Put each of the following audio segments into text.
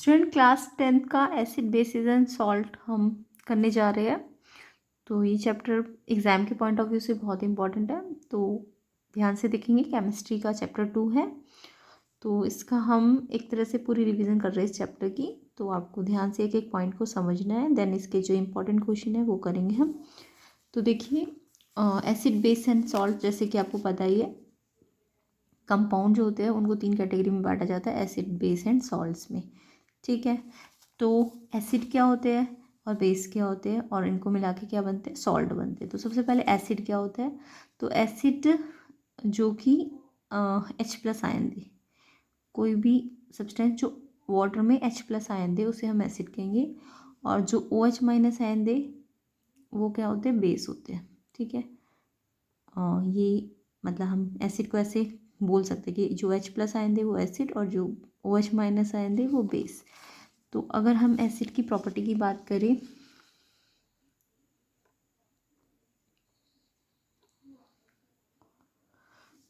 Student class 10th का acid basis and salt हम करने जा रहे हैं। तो ये चैप्टर एग्ज़ाम के पॉइंट ऑफ व्यू से बहुत इंपॉर्टेंट है, तो ध्यान से देखेंगे। केमिस्ट्री का चैप्टर 2 है, तो इसका हम एक तरह से पूरी रिवीजन कर रहे हैं इस चैप्टर की। तो आपको ध्यान से एक एक पॉइंट को समझना है, देन इसके जो इंपॉर्टेंट क्वेश्चन है वो करेंगे हम। तो देखिए, एसिड बेस एंड सॉल्ट, जैसे कि आपको पता ही है, कंपाउंड जो होते हैं उनको 3 कैटेगरी में बांटा जाता है, एसिड बेस एंड सॉल्ट्स में। ठीक है, तो एसिड क्या होते हैं और बेस क्या होते हैं और इनको मिला के क्या बनते हैं, सॉल्ट बनते हैं। तो सबसे पहले एसिड क्या होता है, तो एसिड जो कि H+ आयन दे, कोई भी सब्सटेंस जो वाटर में H+ आयन दे उसे हम एसिड कहेंगे, और जो OH- आयन दे वो क्या होते हैं, बेस होते हैं। ठीक है, ये मतलब हम एसिड को ऐसे बोल सकते हैं कि जो H+ आयन दे वो एसिड और जो OH- आयन दे वो बेस। तो अगर हम एसिड की प्रॉपर्टी की बात करें,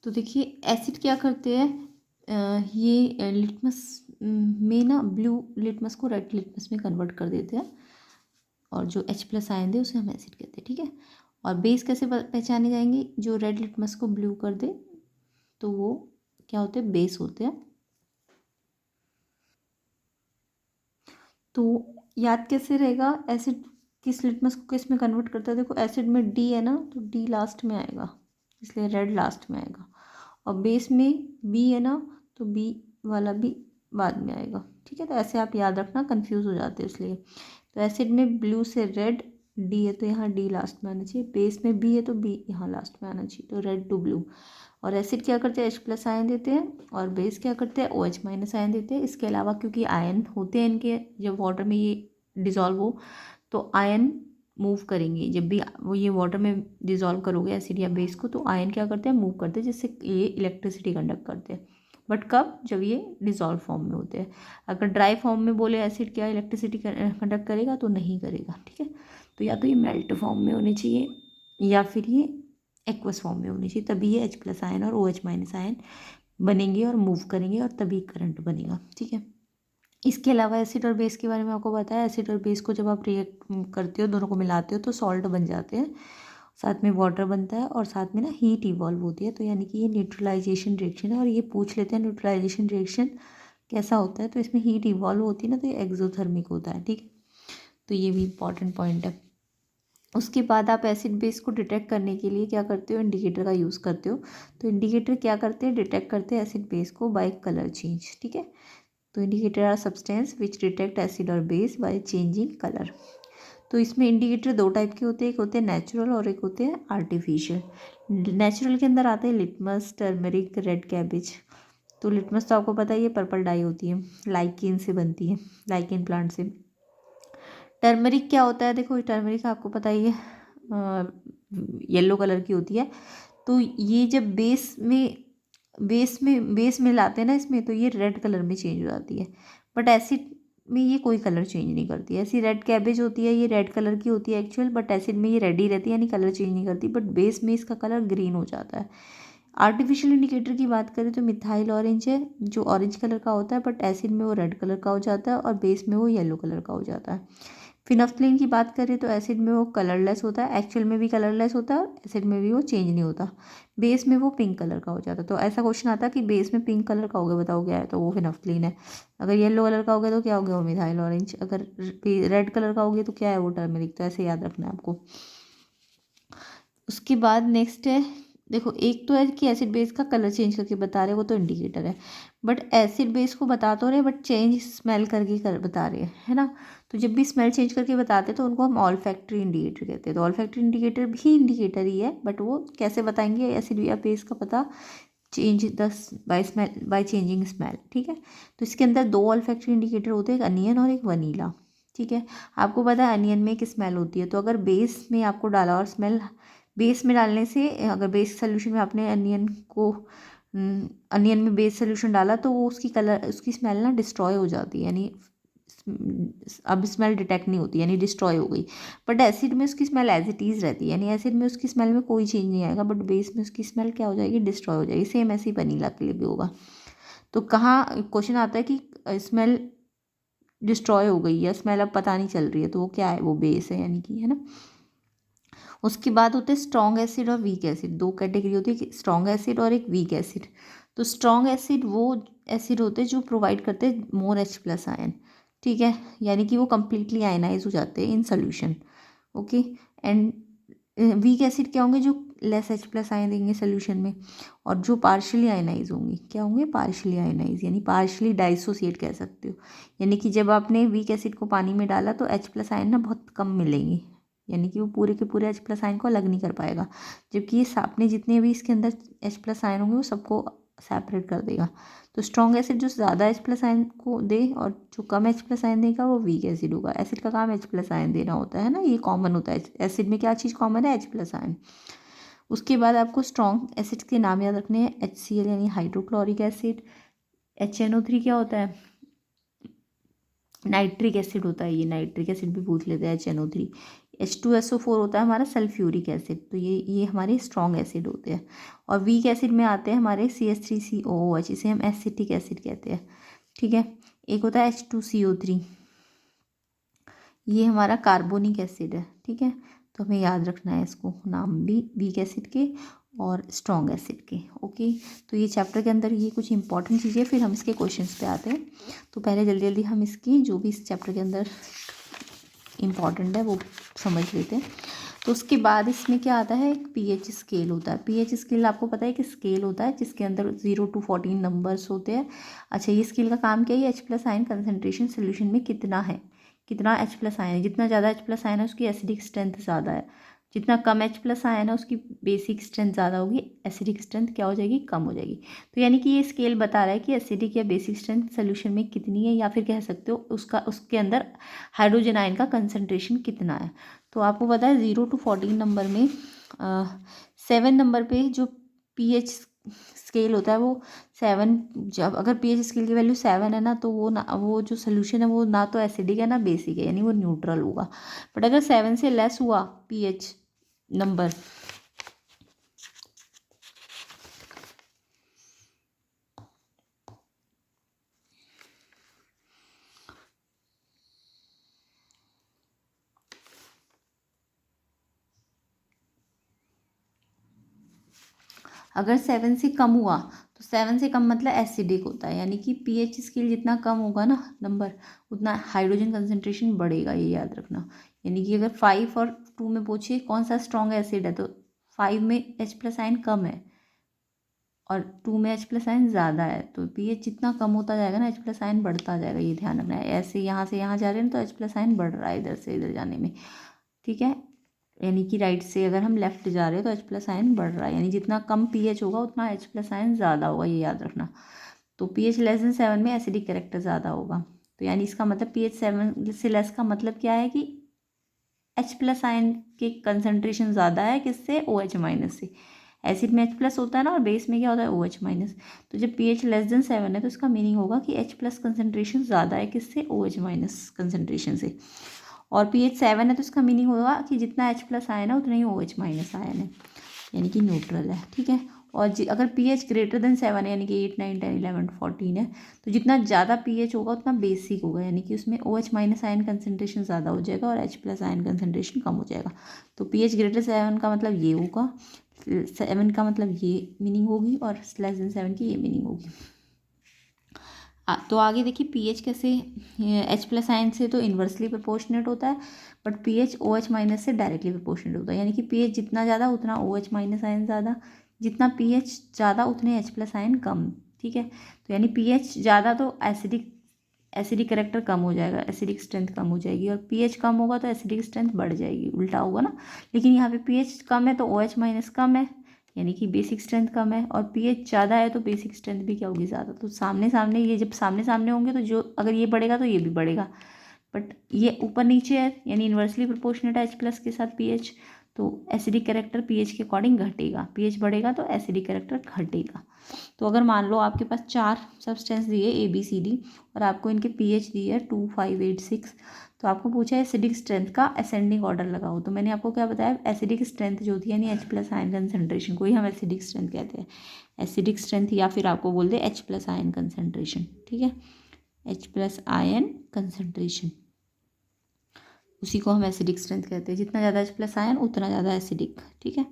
तो देखिए एसिड क्या करते हैं, ये लिटमस में ना ब्लू लिटमस को रेड लिटमस में कन्वर्ट कर देते हैं, और जो H+ आयन दे उसे हम एसिड कहते हैं। ठीक है, और बेस कैसे पहचाने जाएंगे, जो रेड लिटमस को ब्लू कर दे तो वो क्या होते हैं, बेस होते हैं। तो याद कैसे रहेगा, एसिड किस लिटमस को किस में कन्वर्ट करता है, देखो एसिड में डी है ना, तो डी लास्ट में आएगा, इसलिए रेड लास्ट में आएगा। और बेस में बी है ना, तो बी वाला भी बाद में आएगा। ठीक है, तो ऐसे आप याद रखना, कंफ्यूज हो जाते हैं इसलिए। तो एसिड में ब्लू से रेड, डी है तो यहाँ डी लास्ट में आना चाहिए, बेस में बी है तो बी यहाँ लास्ट में आना चाहिए, तो रेड टू ब्लू। और एसिड क्या करते हैं, H+ आयन देते हैं, और बेस क्या करते हैं, OH- आयन देते हैं। इसके अलावा क्योंकि आयन होते हैं इनके, जब वाटर में ये डिज़ोल्व हो तो आयन मूव करेंगे। जब भी वो ये वाटर में डिज़ोल्व करोगे एसिड या बेस को, तो आयन क्या करते हैं, मूव करते हैं, जिससे ये इलेक्ट्रिसिटी कंडक्ट करते हैं। बट कब, जब ये डिज़ोल्व फॉर्म में होते हैं। अगर ड्राई फॉर्म में बोले एसिड क्या इलेक्ट्रिसिटी कंडक्ट करेगा, तो नहीं करेगा। ठीक है, तो या तो ये मेल्ट फॉर्म में होने चाहिए या फिर ये एक्वस फॉर्म में होनी चाहिए, तभी ये H+ आयन और OH- आयन बनेंगे और मूव करेंगे, और तभी करंट बनेगा। ठीक है, इसके अलावा एसिड और बेस के बारे में आपको पता है, एसिड और बेस को जब आप रिएक्ट करते हो, दोनों को मिलाते हो, तो सॉल्ट बन जाते हैं, साथ में वाटर बनता है, और साथ में ना हीट इवॉल्व होती है। तो यानी कि ये न्यूट्रलाइजेशन रिएक्शन है, और ये पूछ लेते हैं न्यूट्रलाइजेशन रिएक्शन कैसा होता है, तो इसमें हीट इवॉल्व होती है ना, तो ये एक्सोथर्मिक होता है। ठीक है, तो ये भी इंपॉर्टेंट पॉइंट है। उसके बाद आप एसिड बेस को डिटेक्ट करने के लिए क्या करते हो, इंडिकेटर का यूज़ करते हो। तो इंडिकेटर क्या करते हैं, डिटेक्ट करते हैं एसिड बेस को बाय कलर चेंज। ठीक है, तो indicator are substance which detect acid और बेस बाय चेंजिंग कलर। तो इसमें इंडिकेटर 2 टाइप के होते हैं, एक होते हैं नेचुरल और एक होते हैं आर्टिफिशियल। नेचुरल के अंदर आते हैं लिटमस, टर्मरिक, रेड कैबेज। तो लिटमस तो आपको पता ही है, पर्पल डाई होती है, लाइकेन से बनती है, लाइकेन प्लांट से। टर्मरिक क्या होता है, देखो टर्मरिक आपको पता ही है, येलो कलर की होती है। तो ये जब बेस में लाते हैं ना इसमें, तो ये रेड कलर में चेंज हो जाती है। बट एसिड में ये कोई कलर चेंज नहीं करती। ऐसी रेड कैबेज होती है, ये रेड कलर की होती है एक्चुअल, बट एसिड में ये रेड ही रहती है, यानी कलर चेंज नहीं करती, बट बेस में इसका कलर ग्रीन हो जाता है। आर्टिफिशियल इंडिकेटर की बात करें तो मिथाइल ऑरेंज है, जो ऑरेंज कलर का होता है, बट एसिड में वो रेड कलर का हो जाता है, और बेस में वो येलो कलर का हो जाता है। फिनोफ्थलीन की बात करें तो एसिड में वो कलरलेस होता है, एक्चुअल में भी कलरलेस होता है, एसिड में भी वो चेंज नहीं होता। बेस में वो पिंक कलर का हो जाता है। तो ऐसा क्वेश्चन आता है कि बेस में पिंक कलर का हो गया, बताओ क्या है, तो वो फिनोफ्थलीन है। अगर येलो कलर का हो गया तो क्या हो गया, वो मिथाइल ऑरेंज। अगर रेड कलर का हो गया तो क्या है, वो टर्मरिक। तो ऐसे याद रखना है आपको। उसके बाद नेक्स्ट है, देखो एक तो है कि एसिड बेस का कलर चेंज करके बता रहे, वो तो इंडिकेटर है। बट एसिड बेस को बता तो रहे, बट चेंज स्मेल करके बता रहे हैं, है ना। तो जब भी स्मेल चेंज करके बताते हैं तो उनको हम ऑल फैक्ट्री इंडिकेटर कहते हैं। तो ऑल फैक्ट्री इंडिकेटर भी इंडिकेटर ही है, बट वो कैसे बताएंगे एसिड या बेस का पता, change the by smell, by changing smell. ठीक है, तो इसके अंदर 2 ऑल फैक्ट्री इंडिकेटर होते हैं, एक अनियन और एक वनीला। ठीक है, आपको पता है अनियन में एक स्मेल होती है, तो अगर बेस में आपको डाला और स्मेल बेस में डालने से, अगर बेस सोल्यूशन में आपने अनियन में बेस सोल्यूशन डाला, तो वो उसकी स्मेल ना डिस्ट्रॉय हो जाती है, यानी अब स्मेल डिटेक्ट नहीं होती, यानी डिस्ट्रॉय हो गई। बट एसिड में उसकी स्मेल एज इट इज़ रहती है, यानी एसिड में उसकी स्मेल में कोई चेंज नहीं आएगा, बट बेस में उसकी स्मेल क्या हो जाएगी, डिस्ट्रॉय हो जाएगी। सेम ऐसे ही वनीला के लिए भी होगा। तो कहाँ क्वेश्चन आता है कि स्मेल डिस्ट्रॉय हो गई है, स्मेल अब पता नहीं चल रही है, तो वो क्या है, वो बेस है यानी कि, है ना। उसके बाद होते हैं स्ट्रॉन्ग एसिड और वीक एसिड, दो कैटेगरी होती है, स्ट्रॉन्ग एसिड और एक वीक एसिड। तो स्ट्रॉन्ग एसिड वो एसिड होते हैं जो प्रोवाइड करते हैं मोर H प्लस आयन, ठीक है, यानी कि वो कम्प्लीटली आयनाइज हो जाते हैं in solution, okay. And weak acid क्या होंगे, जो लेस H प्लस आयन देंगे सोल्यूशन में, और जो पार्शियली आयनाइज होंगे, क्या होंगे, पार्शियली आयनाइज, यानी पार्शियली डाइसोसिएट कह सकते हो। यानी कि जब आपने वीक एसिड को पानी में डाला तो H प्लस आयन ना बहुत कम मिलेंगे, यानी कि वो पूरे के पूरे H प्लस आयन को अलग नहीं कर पाएगा, जबकि ये आपने जितने भी इसके अंदर H प्लस आयन होंगे वो सबको सेपरेट कर देगा। तो स्ट्रॉन्ग एसिड जो ज़्यादा H प्लस आयन को दे और जो कम H प्लस आयन देगा वो वीक एसिड होगा। एसिड का काम H प्लस आयन देना होता है ना, ये कॉमन होता है। एसिड में क्या चीज़ कॉमन है, H प्लस आयन। उसके बाद आपको स्ट्रॉन्ग एसिड्स के नाम याद रखने हैं, HCl यानी हाइड्रोक्लोरिक एसिड, HNO3 क्या होता है, नाइट्रिक एसिड होता है, ये नाइट्रिक एसिड भी पूछ लेते हैं, HNO3। H2SO4 होता है हमारा सल्फ्यूरिक एसिड, तो ये हमारे स्ट्रॉन्ग एसिड होते हैं। और वीक एसिड में आते हैं हमारे CH3COOH, इसे हम एसिटिक एसिड कहते हैं, ठीक है। एक होता है H2CO3, ये हमारा कार्बोनिक एसिड है, ठीक है। तो हमें याद रखना है इसको, नाम भी वीक एसिड के और स्ट्रॉन्ग एसिड के, ओके। तो ये चैप्टर के अंदर ये कुछ इंपॉर्टेंट चीज़ें, फिर हम इसके क्वेश्चंस पे आते हैं। तो पहले जल्दी जल्दी हम इसकी जो भी इस चैप्टर के अंदर इम्पॉर्टेंट है वो समझ लेते हैं। तो उसके बाद इसमें क्या आता है, एक पीएच स्केल होता है। पीएच स्केल आपको पता है कि स्केल होता है जिसके अंदर 0 to 14 नंबर्स होते हैं। अच्छा, ये स्केल का काम क्या है, H plus ion concentration solution में कितना है, कितना H प्लस आयन है, जितना ज़्यादा H प्लस आयन है उसकी एसिडिक स्ट्रेंथ ज़्यादा है, जितना कम H प्लस आयन है उसकी बेसिक स्ट्रेंथ ज़्यादा होगी, एसिडिक स्ट्रेंथ क्या हो जाएगी, कम हो जाएगी। तो यानी कि ये स्केल बता रहा है कि एसिडिक या बेसिक स्ट्रेंथ सोल्यूशन में कितनी है, या फिर कह सकते हो उसके अंदर हाइड्रोजन आयन का कंसनट्रेशन कितना है। तो आपको पता है 0 to 14 नंबर में 7 नंबर पे जो पीएच स्केल होता है वो 7, जब अगर पीएच स्केल की वैल्यू 7 है ना, तो वो जो सोल्यूशन है वो ना तो एसिडिक है ना बेसिक है, यानी वो न्यूट्रल होगा। बट अगर 7 से लेस हुआ पीएच नंबर, अगर 7 से कम हुआ तो 7 से कम मतलब एसिडिक होता है, यानी कि पीएच स्केल जितना कम होगा ना नंबर, उतना हाइड्रोजन कंसनट्रेशन बढ़ेगा, ये याद रखना। यानी कि अगर 5 और 2 में पूछिए कौन सा स्ट्रॉन्ग एसिड है, तो 5 में H प्लस आयन कम है और 2 में H प्लस आयन ज़्यादा है, तो पीएच जितना कम होता जाएगा ना H प्लस आयन बढ़ता जाएगा, ये ध्यान रखना है। ऐसे यहाँ से यहाँ जा रहे हैं तो H प्लस आयन बढ़ रहा है इधर से इधर जाने में, ठीक है। यानी कि राइट से अगर हम लेफ्ट जा रहे हैं तो H प्लस आयन बढ़ रहा है, यानी जितना कम पीएच होगा उतना H प्लस आयन ज़्यादा होगा, ये याद रखना। तो पीएच लेस देन 7 में एसिडिक कैरेक्टर ज़्यादा होगा, तो यानी इसका मतलब पीएच 7 से लेस का मतलब क्या है कि H प्लस आयन के कंसनट्रेशन ज़्यादा है किससे, OH माइनस से। एसिड में H प्लस होता है ना और बेस में क्या होता है, OH माइनस। तो जब pH लेस देन 7 है तो इसका मीनिंग होगा कि H प्लस कंसनट्रेशन ज़्यादा है किससे, OH माइनस कंसनट्रेशन से। और pH 7 है तो इसका मीनिंग होगा कि जितना H प्लस आयन है उतना ही OH माइनस आयन है, यानी कि न्यूट्रल है, ठीक है। और अगर pH ग्रेटर देन 7 है, यानी कि 8, 9, 10, 11, 14 है, तो जितना ज़्यादा pH होगा उतना बेसिक होगा, यानी कि उसमें OH माइनस आयन कंसनट्रेशन ज़्यादा हो जाएगा और H प्लस आयन कंसनट्रेशन कम हो जाएगा। तो pH ग्रेटर 7 का मतलब ये होगा, 7 का मतलब ये मीनिंग होगी, और लेस देन 7 की ये मीनिंग होगी। तो आगे देखिए पीएच कैसे, H प्लस आयन से तो इन्वर्सली प्रोपोर्शनेट होता है, बट पीएच OH माइनस से डायरेक्टली प्रोपोर्शनेट होता है, यानी कि पीएच जितना ज़्यादा उतना OH माइनस आयन ज़्यादा, जितना पीएच ज़्यादा उतने H प्लस आयन कम, ठीक है। तो यानी पीएच ज़्यादा तो एसिडिक करेक्टर कम हो जाएगा, एसिडिक स्ट्रेंथ कम हो जाएगी, और पीएच कम होगा तो एसिडिक स्ट्रेंथ बढ़ जाएगी, उल्टा होगा ना। लेकिन यहाँ पे पीएच कम है तो OH माइनस कम है, यानी कि बेसिक स्ट्रेंथ कम है, और पीएच ज़्यादा है तो बेसिक स्ट्रेंथ भी क्या होगी, ज़्यादा। तो सामने सामने ये जब सामने सामने होंगे तो जो अगर ये बढ़ेगा तो ये भी बढ़ेगा, बट ये ऊपर नीचे है, यानी इन्वर्सली प्रोपोर्शनेट है H प्लस के साथ पीएच, तो एसिडिक कैरेक्टर पीएच के अकॉर्डिंग घटेगा, पीएच बढ़ेगा तो एसिडिक कैरेक्टर घटेगा। तो अगर मान लो आपके पास 4 सब्सटेंस दिए ABCD और आपको इनके पीएच दिए है 2, 5, 8, 6, तो आपको पूछा है एसिडिक स्ट्रेंथ का असेंडिंग ऑर्डर लगाओ। तो मैंने आपको क्या बताया, एसिडिक स्ट्रेंथ जो होती है यानी H प्लस आयन कंसनट्रेशन को ही हम एसिडिक स्ट्रेंथ कहते हैं, एसिडिक स्ट्रेंथ, या फिर आपको बोल दे H प्लस आयन कंसनट्रेशन, ठीक है। H प्लस आयन कंसनट्रेशन, उसी को हम एसिडिक स्ट्रेंथ कहते हैं। जितना ज़्यादा H प्लस आयन उतना ज़्यादा एसिडिक, ठीक है।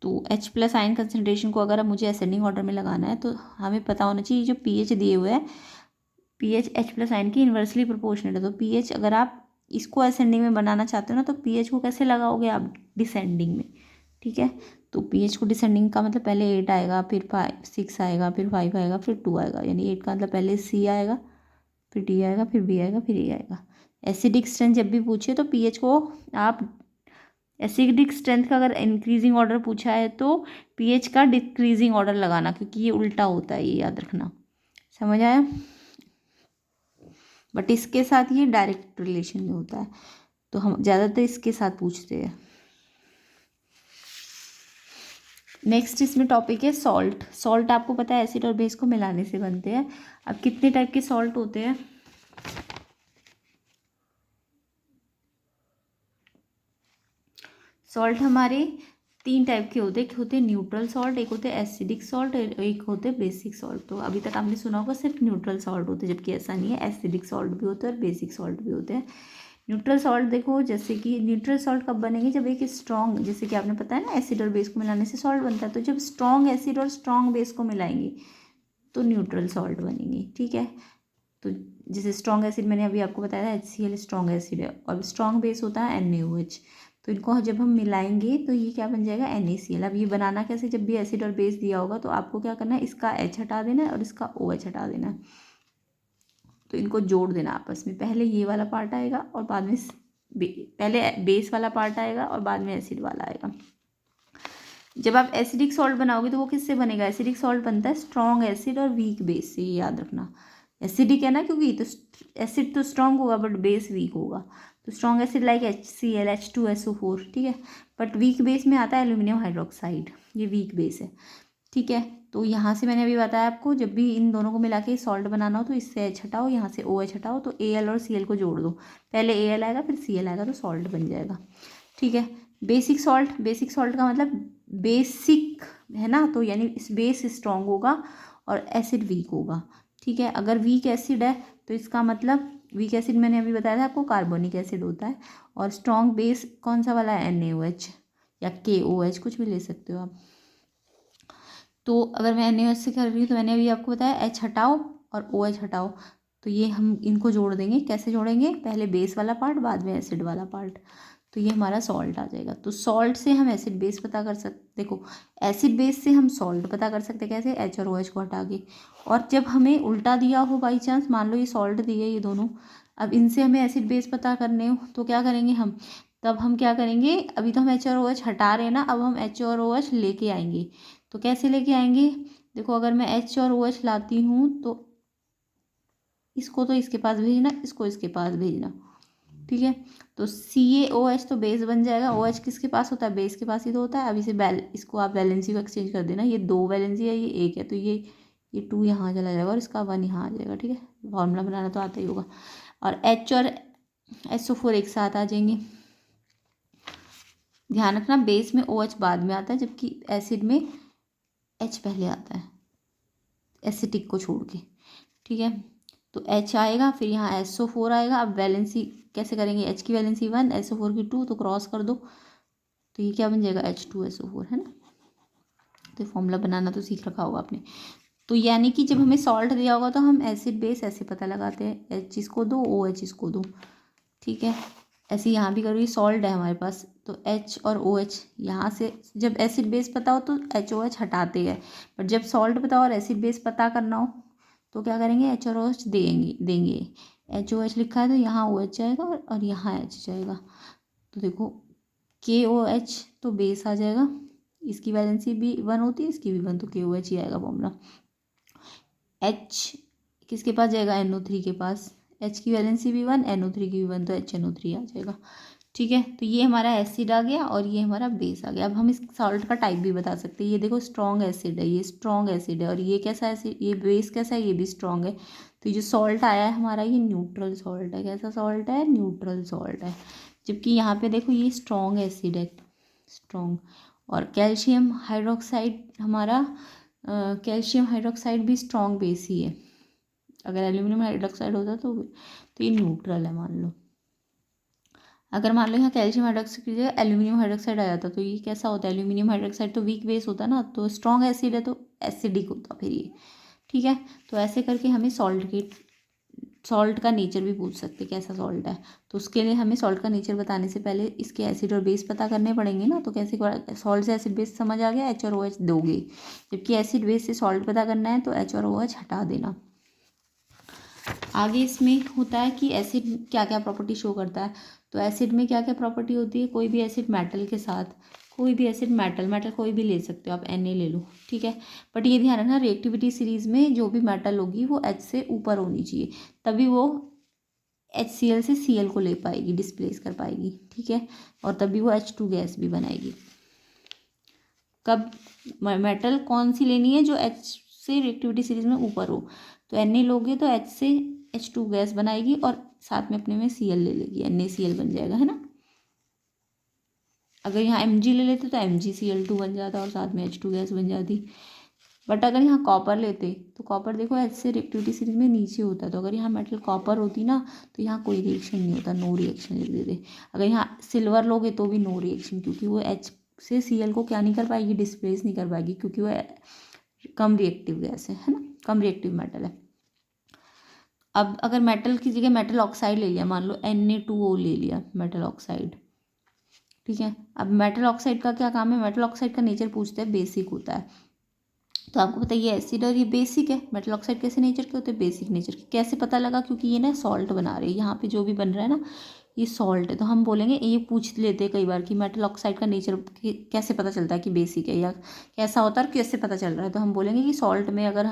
तो H प्लस आयन कंसनट्रेशन को अगर अब मुझे असेंडिंग ऑर्डर में लगाना है तो हमें पता होना चाहिए जो pH दिए हुए है, pH H प्लस आयन की इन्वर्सली प्रोपोर्शनल है। तो pH अगर आप इसको असेंडिंग में बनाना चाहते हो ना, तो pH को कैसे लगाओगे आप, डिसेंडिंग में, ठीक है। तो pH को डिसेंडिंग का मतलब पहले 8 आएगा, फिर 6 आएगा, फिर 5 आएगा, फिर 2 आएगा, यानी 8 का मतलब पहले C आएगा, फिर D आएगा, फिर B आएगा, फिर E आएगा। एसिडिक स्ट्रेंथ जब भी पूछे तो pH को आप, एसिडिक स्ट्रेंथ का अगर इंक्रीजिंग ऑर्डर पूछा है तो pH का डिक्रीजिंग ऑर्डर लगाना, क्योंकि ये उल्टा होता है, ये याद रखना। समझ आया? बट इसके साथ ये डायरेक्ट रिलेशन में होता है, तो हम ज़्यादातर इसके साथ पूछते हैं। नेक्स्ट इसमें टॉपिक है सॉल्ट। सॉल्ट आपको पता है एसिड और बेस को मिलाने से बनते हैं। अब कितने टाइप के सॉल्ट होते हैं? सॉल्ट हमारे 3 टाइप के होते हैं। एक होते हैं न्यूट्रल सॉल्ट, एक होते हैं एसिडिक सॉल्ट, एक होते हैं बेसिक सॉल्ट। तो अभी तक आपने सुना होगा सिर्फ न्यूट्रल सॉल्ट होते हैं, जबकि ऐसा नहीं है, एसिडिक सॉल्ट भी होते हैं और बेसिक सॉल्ट भी होते हैं। न्यूट्रल सॉल्ट देखो, जैसे कि न्यूट्रल सॉल्ट कब बनेंगे, जब एक स्ट्रॉन्ग, जैसे कि आपने पता है ना एसिड और बेस को मिलाने से सॉल्ट बनता है, तो जब स्ट्रॉन्ग एसिड और स्ट्रॉन्ग बेस को मिलाएंगे तो न्यूट्रल सॉल्ट बनेंगे, ठीक है। तो जैसे स्ट्रॉन्ग एसिड मैंने अभी आपको बताया था HCl स्ट्रॉन्ग एसिड है, और स्ट्रॉन्ग बेस होता है NaOH। तो इनको जब हम मिलाएंगे तो ये क्या बन जाएगा, NaCl। अब ये बनाना कैसे, जब भी एसिड और बेस दिया होगा तो आपको क्या करना है, इसका H हटा देना है और इसका OH हटा देना है। तो इनको जोड़ देना आपस में, पहले ये वाला पार्ट आएगा और बाद में पहले बेस वाला पार्ट आएगा और बाद में एसिड वाला आएगा। जब आप एसिडिक सॉल्ट बनाओगे तो वो किससे बनेगा, एसिडिक सॉल्ट बनता है स्ट्रॉन्ग एसिड और वीक बेस से, ये याद रखना। एसिडिक है ना, क्योंकि तो एसिड तो स्ट्रॉन्ग होगा बट बेस वीक होगा। तो strong acid like HCl H2SO4, ठीक है। बट वीक बेस में आता है एल्यूमिनियम हाइड्रोक्साइड, ये वीक बेस है, ठीक है। तो यहाँ से मैंने अभी बताया आपको, जब भी इन दोनों को मिला के सॉल्ट बनाना हो तो इससे H हटाओ, यहाँ से OH हटाओ, तो Al और Cl को जोड़ दो, पहले Al आएगा फिर Cl आएगा, तो सॉल्ट बन जाएगा, ठीक है। बेसिक सॉल्ट, बेसिक सॉल्ट का मतलब बेसिक है ना, तो यानी इस बेस स्ट्रॉन्ग होगा और एसिड वीक होगा, ठीक है। अगर वीक एसिड है तो इसका मतलब, वीक एसिड मैंने अभी बताया था आपको कार्बोनिक एसिड होता है, और स्ट्रॉन्ग बेस कौन सा वाला है, NaOH या KOH, कुछ भी ले सकते हो आप। तो अगर मैं NaOH से कर रही हूँ तो मैंने अभी आपको बताया H हटाओ और OH हटाओ, तो ये हम इनको जोड़ देंगे। कैसे जोड़ेंगे, पहले बेस वाला पार्ट बाद में एसिड वाला पार्ट, तो ये हमारा सॉल्ट आ जाएगा। तो सॉल्ट से हम एसिड बेस पता कर सकते, देखो एसिड बेस से हम सॉल्ट पता कर सकते कैसे, H और OH को हटा के। और जब हमें उल्टा दिया हो बाई चांस, मान लो ये सॉल्ट दिए ये दोनों, अब इनसे हमें एसिड बेस पता करने हो तो क्या करेंगे हम, तब हम क्या करेंगे, अभी तो हम H और OH हटा रहे हैं ना, अब हम H और OH लेके आएंगे। तो कैसे लेके आएंगे, देखो अगर मैं H और OH लाती हूँ तो इसको तो इसके पास भेजना, इसको इसके पास भेजना, ठीक है। तो CaOH तो बेस बन जाएगा, OH किसके पास होता है, बेस के पास ही तो होता है। अब इसे इसको आप वैलेंसी को एक्सचेंज कर देना, ये 2 वैलेंसी है, ये 1 है, तो ये 2 यहाँ चला जाएगा और इसका 1 यहाँ आ जाएगा, ठीक है। फॉर्मूला बनाना तो आता ही होगा। और H और SO4 एक साथ आ जाएंगे। ध्यान रखना बेस में OH बाद में आता है, जबकि एसिड में H पहले आता है, एसिटिक को छोड़ के, ठीक है। तो H आएगा, फिर यहाँ SO4 आएगा। अब वैलेंसी कैसे करेंगे, H की वैलेंसी 1, SO4 की 2, तो क्रॉस कर दो, तो ये क्या बन जाएगा, H2SO4, है ना। तो फॉर्मूला बनाना तो सीख रखा होगा आपने। तो यानी कि जब हमें सॉल्ट दिया होगा तो हम एसिड बेस ऐसे पता लगाते हैं, H इसको दो, OH इसको दो, ठीक है। ऐसे यहाँ भी करोगे, सॉल्ट है हमारे पास तो H और OH, यहाँ से जब एसिड बेस पता हो तो HOH हटाते हैं, बट जब सॉल्ट पता हो और एसिड बेस पता करना हो तो क्या करेंगे, H और OH देंगे। HOH लिखा है तो यहाँ OH जाएगा और यहाँ H जाएगा। तो देखो KOH तो बेस आ जाएगा, इसकी वैलेंसी भी 1 होती है, इसकी भी 1, तो KOH ही आएगा फॉर्मूला। H किसके पास जाएगा, NO3 के पास, H की वैलेंसी भी 1, NO3 की भी 1, तो HNO3 आ जाएगा, ठीक है। तो ये हमारा एसिड आ गया और ये हमारा बेस आ गया। अब हम इस सॉल्ट का टाइप भी बता सकते हैं। ये देखो स्ट्रॉन्ग एसिड है, ये स्ट्रॉन्ग एसिड है, और ये कैसा एसिड, ये बेस कैसा है, ये भी स्ट्रॉन्ग है। तो ये जो सॉल्ट आया है हमारा, ये न्यूट्रल सॉल्ट है। कैसा सॉल्ट है, न्यूट्रल सॉल्ट है। जबकि यहाँ पे देखो ये स्ट्रॉन्ग एसिड है, स्ट्रॉन्ग। और कैल्शियम हाइड्रोक्साइड हमारा, कैल्शियम हाइड्रोक्साइड भी स्ट्रॉन्ग बेस ही है, अगर एल्यूमिनियम हाइड्रोक्साइड होता तो ये न्यूट्रल है मान लो। अगर मान लो यहाँ कैल्शियम हाइड्रोक्साइड की जगह एल्यूमिनियम हाइड्रोक्साइड आ जाता तो ये कैसा होता है, एल्यूमिनियम हाइड्रोक्साइड तो वीक बेस होता ना, तो स्ट्रॉन्ग एसिड है तो एसिडिक होता फिर ये। ठीक है, तो ऐसे करके हमें सॉल्ट का नेचर भी पूछ सकते कैसा सॉल्ट है। तो उसके लिए हमें सॉल्ट का नेचर बताने से पहले इसके एसिड और बेस पता करने पड़ेंगे ना। तो कैसे, सॉल्ट से एसिड बेस समझ आ गया, एच और ओ एच दोगे, जबकि एसिड बेस से सॉल्ट पता करना है तो एच और ओ एच हटा देना। आगे इसमें होता है कि एसिड क्या क्या प्रॉपर्टी शो करता है। तो एसिड में क्या क्या प्रॉपर्टी होती है, कोई भी एसिड मेटल के साथ, कोई भी एसिड मेटल कोई भी ले सकते हो आप, Na ले लो, ठीक है। बट ये ध्यान रखना रिएक्टिविटी सीरीज में जो भी मेटल होगी वो H से ऊपर होनी चाहिए, तभी वो HCl से Cl को ले पाएगी, डिस्प्लेस कर पाएगी, ठीक है। और तभी वो H2 गैस भी बनाएगी। कब मेटल कौन सी लेनी है, जो H से रिएक्टिविटी सीरीज में ऊपर हो। तो Na लोगे तो H से H2 गैस बनाएगी और साथ में अपने में Cl ले लेगी, NaCl बन जाएगा, है ना। अगर यहाँ Mg ले लेते तो MgCl2 बन जाता और साथ में H2 गैस बन जाती। बट अगर यहाँ कॉपर लेते तो कॉपर देखो H से रिएक्टिविटी सीरीज में नीचे होता है, तो अगर यहाँ मेटल कॉपर होती ना तो यहाँ कोई रिएक्शन नहीं होता, नो रिएक्शन लिख देते। अगर यहाँ सिल्वर लोगे तो भी नो रिएक्शन, क्योंकि वो H से Cl को क्या नहीं कर पाएगी, डिस्प्लेस नहीं कर पाएगी, क्योंकि वो कम रिएक्टिव गैस है ना, कम रिएक्टिव मेटल है। अब अगर मेटल की जगह मेटल ऑक्साइड ले लिया, मान लो Na2O ले लिया मेटल ऑक्साइड, ठीक है। अब मेटल ऑक्साइड का क्या काम है, मेटल ऑक्साइड का नेचर पूछते हैं, बेसिक होता है। तो आपको पता है ये एसिड और ये बेसिक है। मेटल ऑक्साइड कैसे नेचर के होते हैं, बेसिक नेचर के। कैसे पता लगा, क्योंकि ये ना सॉल्ट बना रही है, यहाँ पे जो भी बन रहा है ना ये सॉल्ट है। तो हम बोलेंगे, ये पूछ लेते हैं कई बार कि मेटल ऑक्साइड का नेचर कैसे पता चलता है कि बेसिक है या कैसा होता है, कैसे पता चल रहा है। तो हम बोलेंगे कि सॉल्ट में अगर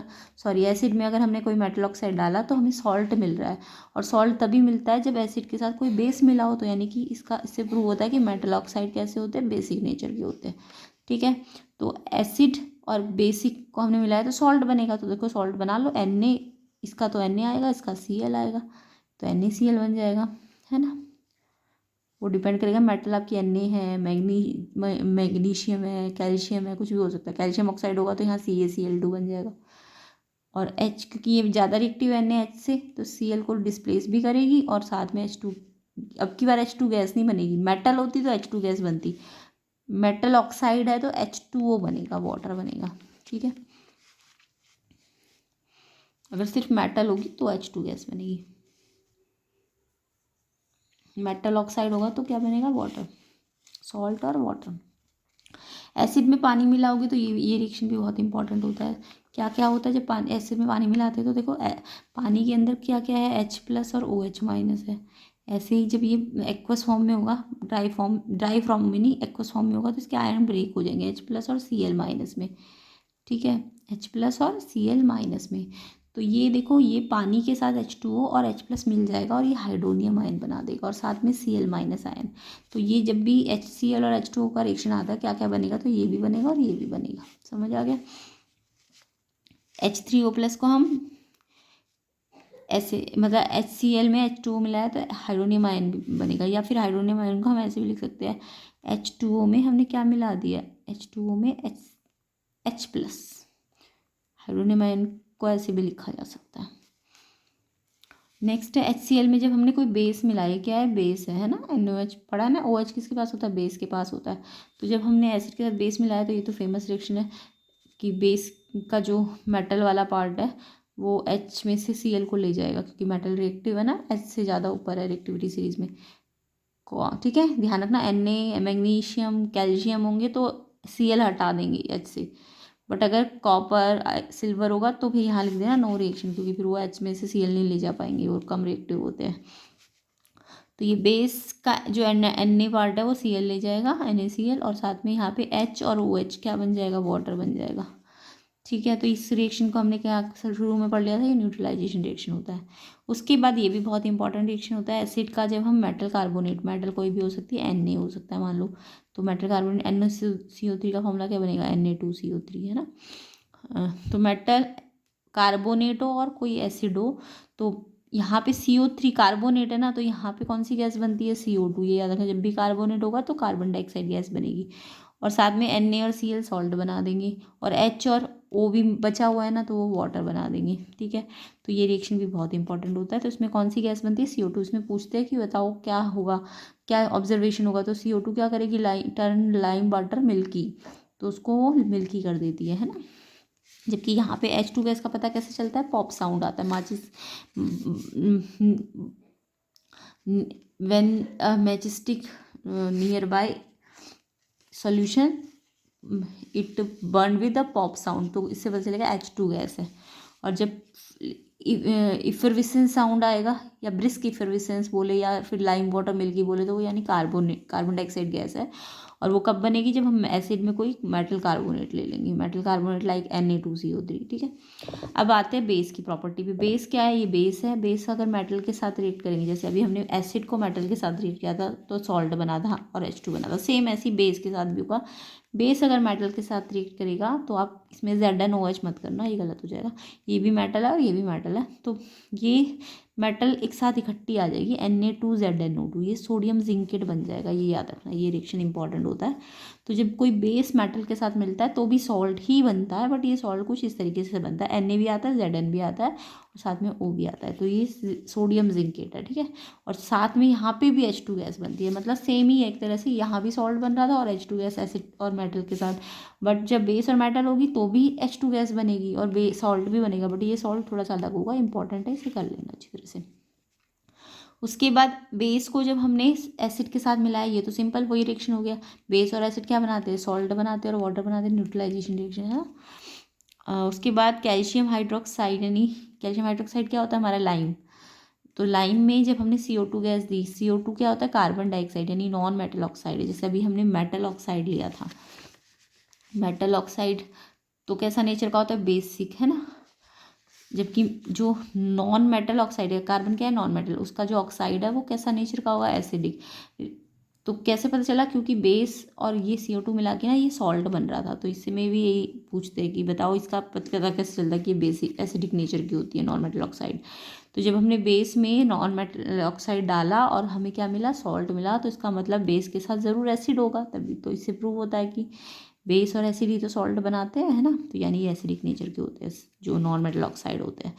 एसिड में अगर हमने कोई मेटल ऑक्साइड डाला तो हमें सॉल्ट मिल रहा है, और सॉल्ट तभी मिलता है जब एसिड के साथ कोई बेस मिला हो। तो यानी कि इससे प्रूव होता है कि मेटल ऑक्साइड कैसे होते हैं, बेसिक नेचर के होते हैं, ठीक है। तो एसिड और बेसिक को हमने मिलाया तो सॉल्ट बनेगा। तो देखो सॉल्ट बना लो, Na इसका तो Na आएगा, इसका Cl आएगा, तो NaCl बन जाएगा, है ना। वो डिपेंड करेगा मेटल आपकी Na है, मैग्नीशियम है, कैल्शियम है, कुछ भी हो सकता है। कैल्शियम ऑक्साइड होगा तो यहाँ CaCl2 बन जाएगा। और H, क्योंकि ये ज़्यादा रिएक्टिव है NaH से, तो Cl को डिस्प्लेस भी करेगी और साथ में H2, अब की बार H2 गैस नहीं बनेगी। मेटल होती तो H2 गैस बनती, मेटल ऑक्साइड है तो H2O बनेगा, वाटर बनेगा, ठीक है। अगर सिर्फ मेटल होगी तो H2 गैस बनेगी, मेटल ऑक्साइड होगा तो क्या बनेगा, वाटर, सॉल्ट और वाटर। एसिड में पानी मिलाओगे तो ये रिएक्शन भी बहुत इंपॉर्टेंट होता है। क्या क्या होता है जब एसिड में पानी मिलाते हैं, तो देखो पानी के अंदर क्या क्या है, H+ और OH- है। ऐसे ही जब ये एक्वस फॉर्म में होगा, ड्राई फॉर्म में नहीं, एक्वस फॉर्म में होगा, तो इसके आयन ब्रेक हो जाएंगे H+ और Cl- में, ठीक है, H+ और Cl- में। तो ये देखो, ये पानी के साथ H2O और H+ मिल जाएगा और ये हाइड्रोनियम आयन बना देगा और साथ में Cl- आयन। तो ये जब भी HCl और H2O का रिएक्शन आता है क्या क्या बनेगा, तो ये भी बनेगा और ये भी बनेगा, समझ आ गया। H3O+ को हम ऐसे, मतलब HCl में H2O मिला है तो हाइड्रोनियम आयन भी बनेगा, या फिर हाइड्रोनियम आयन को हम ऐसे भी लिख सकते हैं, H2O में हमने क्या मिला दिया, H2O में H+, हाइड्रोनियम आयन को ऐसे भी लिखा जा सकता है। नेक्स्ट है HCl में जब हमने कोई बेस मिलाया, क्या है, बेस है ना, NOH पढ़ा है ना, OH किसके पास होता है, बेस के पास होता है। तो जब हमने एसिड के साथ बेस मिलाया तो ये तो फेमस रिएक्शन है कि बेस का जो मेटल वाला पार्ट है वो H में से Cl को ले जाएगा, क्योंकि मेटल रिएक्टिव है ना, H से ज़्यादा ऊपर है रिएक्टिविटी सीरीज में, ठीक है। ध्यान रखना, Na मैग्नीशियम कैल्शियम होंगे तो Cl हटा देंगे H से, बट अगर कॉपर सिल्वर होगा तो फिर यहाँ लिख देना नो रिएक्शन, क्योंकि फिर वो H में से Cl नहीं ले जा पाएंगे, वो कम रिएक्टिव होते हैं। तो ये बेस का जो Na पार्ट है वो Cl ले जाएगा, NaCl, और साथ में यहाँ पे H और OH क्या बन जाएगा, वाटर बन जाएगा, ठीक है। तो इस रिएक्शन को हमने क्या शुरू में पढ़ लिया था, ये न्यूट्रलाइजेशन रिएक्शन होता है। उसके बाद ये भी बहुत इंपॉर्टेंट रिएक्शन होता है एसिड का, जब हम मेटल कार्बोनेट, मेटल कोई भी हो सकती है, Na हो सकता है मान लो, तो मेटल कार्बोनेट NaCO3 का फॉर्मूला क्या बनेगा, Na2CO3, है ना। तो मेटल कार्बोनेट हो और कोई एसिड हो, तो यहाँ पे CO3 कार्बोनेट है ना, तो यहाँ पे कौन सी गैस बनती है, CO2। ये याद रखना, जब भी कार्बोनेट होगा तो कार्बन डाइऑक्साइड गैस बनेगी, और साथ में Na और Cl सॉल्ट बना देंगे, और H और ओ भी बचा हुआ है ना, तो वो वाटर बना देंगे। ठीक है, तो ये रिएक्शन भी बहुत इंपॉर्टेंट होता है। तो इसमें कौन सी गैस बनती है, CO2। इसमें पूछते हैं कि बताओ क्या होगा, क्या ऑब्जर्वेशन होगा। तो CO2 क्या करेगी, टर्न लाइम वाटर मिल्की, तो उसको वो मिल्की कर देती है ना। जबकि यहाँ पे H2 गैस का पता कैसे चलता है, पॉप साउंड आता है। माचिस when matchstick near by solution it burn with the pop sound, तो इससे पता चलेगा H2 गैस है। और जब इफरविसेंस साउंड आएगा या ब्रिस्क इफरविसेंस बोले या फिर लाइम वाटर मिल्की बोले, तो वो यानी कार्बन डाइऑक्साइड गैस है। और वो कब बनेगी, जब हम एसिड में कोई मेटल कार्बोनेट ले लेंगे, मेटल कार्बोनेट लाइक Na2CO3। ठीक है, अब आते हैं बेस की प्रॉपर्टी पे। बेस क्या है, ये बेस है। बेस अगर मेटल के साथ रिएक्ट करेंगे, जैसे अभी हमने एसिड को मेटल के साथ रिएक्ट किया था तो सॉल्ट बना था और H2 बना था, सेम ऐसी बेस के साथ भी होगा। बेस अगर मेटल के साथ रिएक्ट करेगा तो आप इसमें ZnOH मत करना, ये गलत हो जाएगा। ये भी मेटल है और ये भी मेटल है, तो ये मेटल एक साथ इकट्ठी आ जाएगी, Na2ZnO2, ये सोडियम जिंकेट बन जाएगा। ये याद रखना, ये रिएक्शन इंपॉर्टेंट होता है। तो जब कोई बेस मेटल के साथ मिलता है तो भी सॉल्ट ही बनता है, बट ये सॉल्ट कुछ इस तरीके से बनता है, Na भी आता है, Zn भी आता है और साथ में O भी आता है, तो ये सोडियम जिंकेट है। ठीक है, और साथ में यहाँ पे भी H2 गैस बनती है, मतलब सेम ही है एक तरह से। यहाँ भी सॉल्ट बन रहा था और H2 गैस एसिड और मेटल के साथ, बट जब बेस और मेटल होगी तो भी H2 गैस बनेगी और सॉल्ट भी बनेगा, बट ये सॉल्ट थोड़ा सा अलग होगा, इंपॉर्टेंट है, इसे कर लेना अच्छी तरह से। उसके बाद बेस को जब हमने एसिड के साथ मिलाया, ये तो सिंपल वही रिएक्शन हो गया। बेस और एसिड क्या बनाते हैं, सॉल्ट बनाते हैं और वाटर बनाते हैं, न्यूट्रलाइजेशन रिएक्शन है ना। उसके बाद कैल्शियम हाइड्रोक्साइड, यानी कैल्शियम हाइड्रोक्साइड क्या होता है, हमारा लाइम। तो लाइम में जब हमने CO2 गैस दी, CO2 क्या होता है, कार्बन डाइऑक्साइड यानी नॉन मेटल ऑक्साइड है। जैसे अभी हमने मेटल ऑक्साइड लिया था, मेटल ऑक्साइड तो कैसा नेचर का होता है, बेसिक है ना। जबकि जो नॉन मेटल ऑक्साइड है, कार्बन क्या है, नॉन मेटल, उसका जो ऑक्साइड है वो कैसा नेचर का होगा, एसिडिक। तो कैसे पता चला, क्योंकि बेस और ये CO2 मिला के ना ये सॉल्ट बन रहा था। तो इससे में भी यही पूछते हैं कि बताओ इसका पता कैसे चलता है कि बेसिक एसिडिक नेचर की होती है नॉन मेटल ऑक्साइड। तो जब हमने बेस में नॉन मेटल ऑक्साइड डाला और हमें क्या मिला, सॉल्ट मिला, तो इसका मतलब बेस के साथ ज़रूर एसिड होगा, तभी तो इससे प्रूव होता है कि बेस और एसिड ही तो सॉल्ट बनाते हैं, है ना। तो यानी ये एसिडिक नेचर के होते हैं जो नॉन मेटल ऑक्साइड होते हैं।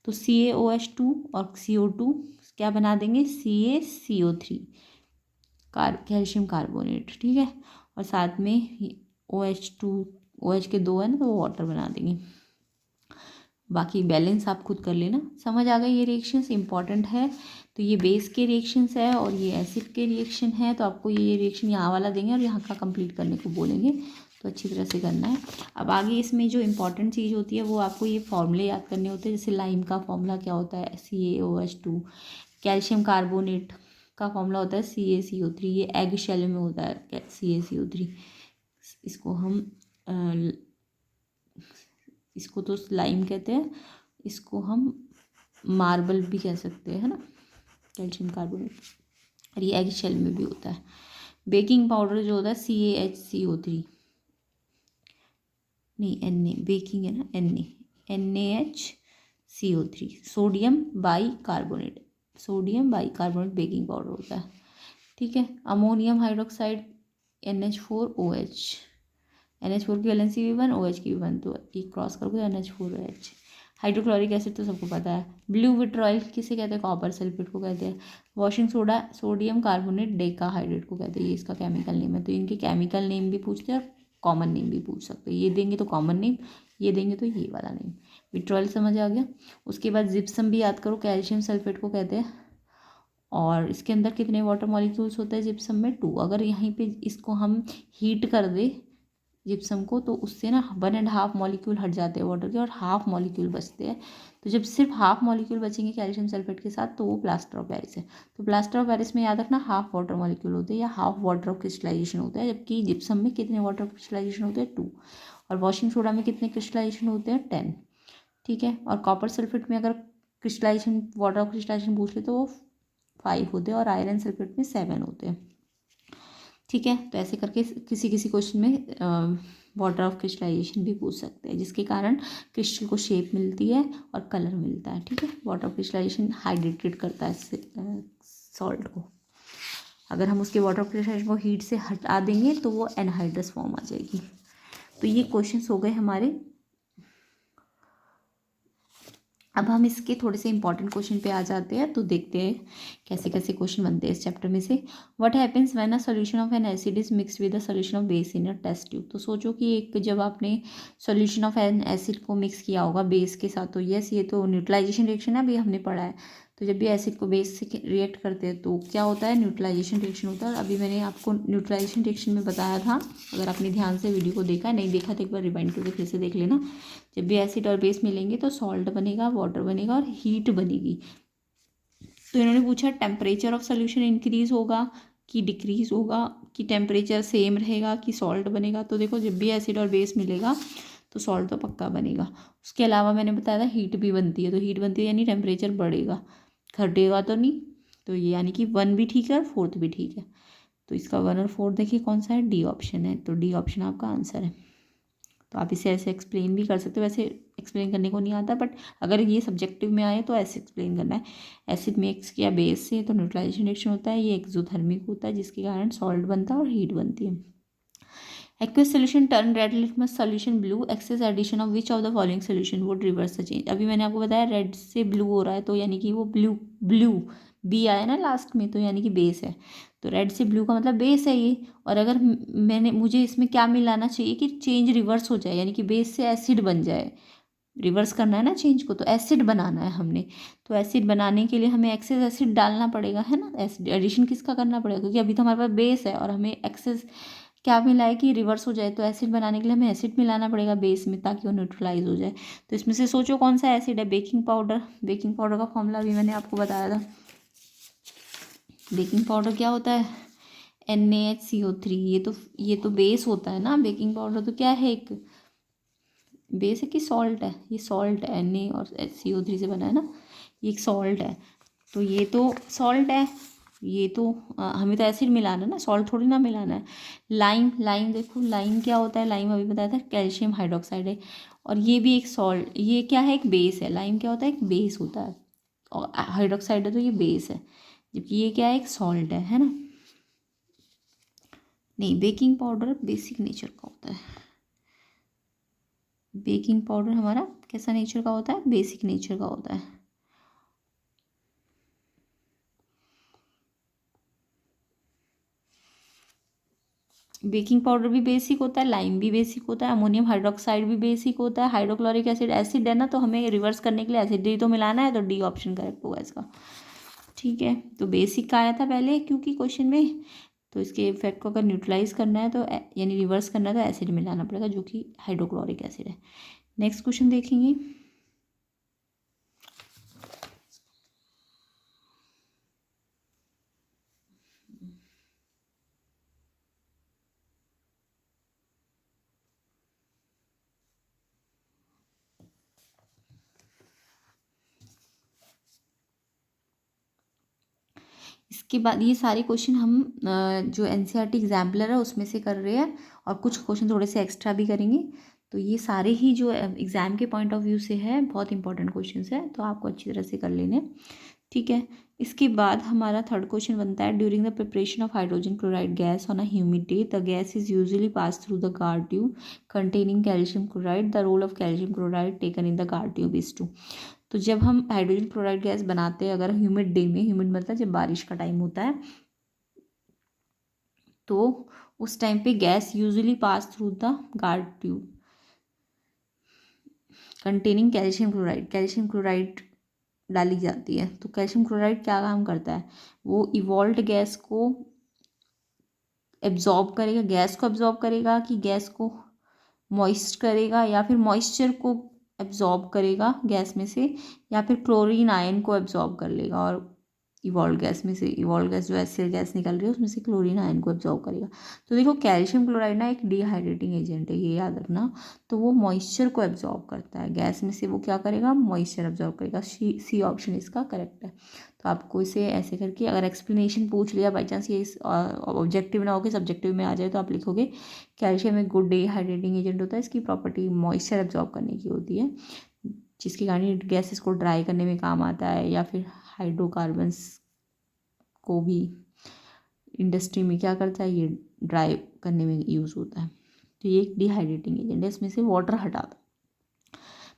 तो CaOH2 और CO2 क्या बना देंगे, CaCO3, कैल्शियम कार्बोनेट। ठीक है, और साथ में OH2, OH के दो है ना, तो वो वाटर बना देंगे। बाकी बैलेंस आप खुद कर लेना। समझ आ गई, ये रिएक्शंस इंपॉर्टेंट है। तो ये बेस के रिएक्शंस है और ये एसिड के रिएक्शन है, तो आपको ये रिएक्शन यहाँ वाला देंगे और यहाँ का कंप्लीट करने को बोलेंगे, तो अच्छी तरह से करना है। अब आगे इसमें जो इंपॉर्टेंट चीज़ होती है वो आपको ये फॉर्मूले याद करने होते हैं। जैसे लाइम का फॉर्मूला क्या होता है, CaOH2। कैल्शियम कार्बोनेट का फॉर्मूला होता है CaCO3, ये एग शेल में होता है CaCO3। इसको तो लाइम कहते हैं, इसको हम मार्बल भी कह सकते हैं, है ना, कैल्शियम कार्बोनेट। और ये एग शेल में भी होता है। बेकिंग पाउडर जो होता है CaHCO3, नहीं Na, बेकिंग है ना, NaHCO3, sodium by carbonate, sodium by carbonate baking powder होता है। ठीक है, अमोनियम हाइड्रोक्साइड NH4OH, NH4 की वैलेंसी भी 1, OH की भी 1, तो एक क्रॉस करोगे तो NH4OH। हाइड्रोक्लोरिक एसिड तो सबको पता है। ब्लू विट्रॉयल किसे कहते हैं, कॉपर सल्फेट को कहते हैं। Washing soda sodium carbonate decahydrate को कहते हैं, ये इसका केमिकल नेम है। तो इनके केमिकल नेम भी पूछते हैं और कॉमन नेम भी पूछ सकते हैं। ये देंगे तो कॉमन नेम, ये देंगे तो ये वाला नेम। विट्रॉयल समझ आ गया। उसके बाद जिप्सम भी याद करो, कैल्शियम सल्फेट को कहते हैं। और इसके अंदर कितने वाटर मॉलिक्यूल्स होते हैं जिप्सम में, 2। अगर यहीं पे इसको हम हीट कर दे जिप्सम को, तो उससे ना 1.5 मॉलिक्यूल हट जाते हैं वाटर के और हाफ मॉलिक्यूल बचते हैं। तो जब सिर्फ हाफ मॉलिक्यूल बचेंगे कैल्शियम सल्फेट के साथ, तो वो प्लास्टर ऑफ पेरिस है। तो प्लास्टर ऑफ पेरिस में याद रखना हाफ वाटर मॉलिक्यूल होते हैं या हाफ वाटर ऑफ क्रिस्टलाइजेशन होता है, जबकि जिप्सम में कितने वाटर ऑफ क्रिस्टलाइजेशन होते हैं, 2। और वॉशिंग सोडा में कितने क्रिस्टलाइजेशन होते हैं, 10। ठीक है, और कॉपर सल्फेट में अगर क्रिस्टलाइजेशन वाटर ऑफ क्रिस्टलाइजेशन पूछ ले तो वो 5 होते हैं और आयरन सल्फेट में 7 होते हैं। ठीक है, तो ऐसे करके किसी किसी क्वेश्चन में वाटर ऑफ क्रिस्टलाइजेशन भी पूछ सकते हैं, जिसके कारण क्रिस्टल को शेप मिलती है और कलर मिलता है। ठीक है, वाटर ऑफ क्रिस्टलाइजेशन हाइड्रेटेड करता है सॉल्ट को। अगर हम उसके वाटर ऑफ क्रिस्टलाइजेशन को हीट से हटा देंगे तो वो एनहाइड्रस फॉर्म आ जाएगी। तो ये क्वेश्चंस हो गए हमारे अब हम इसके थोड़े से इंपॉर्टेंट क्वेश्चन पे आ जाते हैं, तो देखते हैं कैसे कैसे क्वेश्चन बनते हैं इस चैप्टर में से। What happens when a solution of an acid is mixed with a solution of base in a test tube. तो सोचो कि एक जब आपने सॉल्यूशन ऑफ एन एसिड को मिक्स किया होगा बेस के साथ, तो यस ये तो न्यूट्रलाइजेशन रिएक्शन है, अभी हमने पढ़ा है। तो जब भी एसिड को बेस से रिएक्ट करते हैं तो क्या होता है, न्यूट्रलाइजेशन रिएक्शन होता है। अभी मैंने आपको न्यूट्रलाइजेशन रिएक्शन में बताया था, अगर आपने ध्यान से वीडियो को देखा, नहीं देखा तो एक बार रिवाइंड करके फिर से देख लेना। जब भी एसिड और बेस मिलेंगे तो सॉल्ट बनेगा, वाटर बनेगा और हीट बनेगी। तो इन्होंने पूछा टेम्परेचर ऑफ सोल्यूशन इंक्रीज होगा कि डिक्रीज होगा, कि टेम्परेचर सेम रहेगा कि सॉल्ट बनेगा। तो देखो जब भी एसिड और बेस मिलेगा तो सॉल्ट तो पक्का बनेगा। उसके अलावा मैंने बताया था हीट भी बनती है, तो हीट बनती है यानी टेम्परेचर बढ़ेगा, घटेगा तो नहीं। तो ये यानी कि 1 भी ठीक है और 4th भी ठीक है। तो इसका 1 और 4 देखिए कौन सा है, डी ऑप्शन है। तो डी ऑप्शन आपका आंसर है। तो आप इसे ऐसे एक्सप्लेन भी कर सकते हो, वैसे एक्सप्लेन करने को नहीं आता, बट अगर ये सब्जेक्टिव में आए तो ऐसे एक्सप्लेन करना है। एसिड मिक्स किया बेस से तो न्यूट्रलाइजेशन रिएक्शन होता है, ये एक्सोथर्मिक होता है जिसके कारण सॉल्ट बनता है और हीट बनती है। Aqueous solution turn red litmus solution blue, excess addition of which of the following solution would reverse the change. अभी मैंने आपको बताया रेड से ब्लू हो रहा है, तो यानी कि वो ब्लू ब्लू बी आया ना लास्ट में, तो यानी कि बेस है। तो रेड से ब्लू का मतलब बेस है ये। और अगर मुझे इसमें क्या मिलाना चाहिए कि चेंज रिवर्स हो जाए, यानी कि बेस से एसिड बन जाए। रिवर्स करना है ना चेंज को, तो एसिड बनाना है हमने। तो एसिड बनाने के लिए हमें एक्सेस एसिड डालना पड़ेगा, है ना। एसिड एडिशन किसका करना पड़ेगा, क्योंकि अभी तो हमारे पास बेस है और हमें एक्सेस क्या मिला है कि रिवर्स हो जाए। तो एसिड बनाने के लिए हमें एसिड मिलाना पड़ेगा बेस में ताकि वो न्यूट्रलाइज हो जाए। तो इसमें से सोचो कौन सा एसिड है, बेकिंग पाउडर। बेकिंग पाउडर का फॉर्मूला भी मैंने आपको बताया था। बेकिंग पाउडर क्या होता है, NaHCO3। ये तो बेस होता है ना, बेकिंग पाउडर तो क्या है, एक बेस है कि सॉल्ट है, ये सॉल्ट है, Na और CO3 से बना है ना, ये एक सॉल्ट है। तो ये तो सॉल्ट है, ये तो हमें तो एसिड मिलाना है ना, सॉल्ट थोड़ी ना मिलाना है। लाइम, लाइम देखो लाइम क्या होता है, लाइम अभी बताया था कैल्शियम हाइड्रोक्साइड है। और ये भी एक सॉल्ट, ये क्या है, एक बेस है। लाइम क्या होता है, एक बेस होता है। और हाइड्रोक्साइड है तो ये बेस है, जबकि ये क्या है, एक सॉल्ट है ना। नहीं, बेकिंग पाउडर बेसिक नेचर का होता है। बेकिंग पाउडर हमारा कैसा नेचर का होता है, बेसिक नेचर का होता है। बेकिंग पाउडर भी बेसिक होता है, लाइम भी बेसिक होता है, अमोनियम हाइड्रोक्साइड भी बेसिक होता है, हाइड्रोक्लोरिक एसिड एसिड है ना, तो हमें रिवर्स करने के लिए एसिड डी तो मिलाना है, तो डी ऑप्शन करेक्ट होगा इसका। ठीक है, तो बेसिक का आया था पहले क्योंकि क्वेश्चन में, तो इसके इफेक्ट को अगर न्यूट्रलाइज करना है तो यानी रिवर्स करना है तो एसिड मिलाना पड़ेगा जो कि हाइड्रोक्लोरिक एसिड है। नेक्स्ट क्वेश्चन देखेंगे। इसके बाद ये सारे क्वेश्चन हम जो NCERT एग्जाम्पलर है उसमें से कर रहे हैं, और कुछ क्वेश्चन थोड़े से एक्स्ट्रा भी करेंगे। तो ये सारे ही जो एग्ज़ाम के पॉइंट ऑफ व्यू से है बहुत इंपॉर्टेंट क्वेश्चन है, तो आपको अच्छी तरह से कर लेने। ठीक है, इसके बाद हमारा थर्ड क्वेश्चन बनता है, during the preparation of hydrogen chloride gas on a humid day the gas is usually pass through the guard tube containing calcium chloride, the role of calcium chloride taken in the guard tube is to. तो जब हम hydrogen chloride gas बनाते हैं अगर humid day में, humid मतलब जब बारिश का टाइम होता है, तो उस टाइम पे gas usually pass through the guard tube containing calcium chloride. Calcium chloride डाली जाती है। तो कैल्शियम क्लोराइड क्या काम करता है, वो इवॉल्व्ड गैस को एब्जॉर्ब करेगा, गैस को एब्जॉर्ब करेगा कि गैस को मॉइस्ट करेगा, या फिर मॉइस्चर को एब्जॉर्ब करेगा गैस में से, या फिर क्लोरीन आयन को एब्जॉर्ब कर लेगा, और इवॉल्व गैस में से, इवॉल्व गैस जो एसिड गैस निकल रही है उसमें से क्लोरीन आयन को एब्जॉर्ब करेगा। तो देखो कैल्शियम क्लोराइड ना एक डिहाइड्रेटिंग एजेंट है, ये याद रखना। तो वो मॉइस्चर को एब्जॉर्ब करता है गैस में से, वो क्या करेगा, मॉइस्चर एब्जॉर्ब करेगा। सी ऑप्शन इसका करेक्ट है। तो आपको इसे ऐसे करके, अगर एक्सप्लेनेशन पूछ लिया बाई चांस, ये ऑब्जेक्टिव ना होकर सब्जेक्टिव में आ जाए, तो आप लिखोगे कैल्शियम एक गुड डिहाइड्रेटिंग एजेंट होता है, इसकी प्रॉपर्टी मॉइस्चर एब्जॉर्ब करने की होती है, जिसके कारण गैसेस को ड्राई करने में काम आता है, या फिर हाइड्रोकार्बन्स को भी इंडस्ट्री में क्या करता है, ये ड्राई करने में यूज़ होता है। तो ये एक डिहाइड्रेटिंग एजेंट है, इसमें से वाटर हटाता है।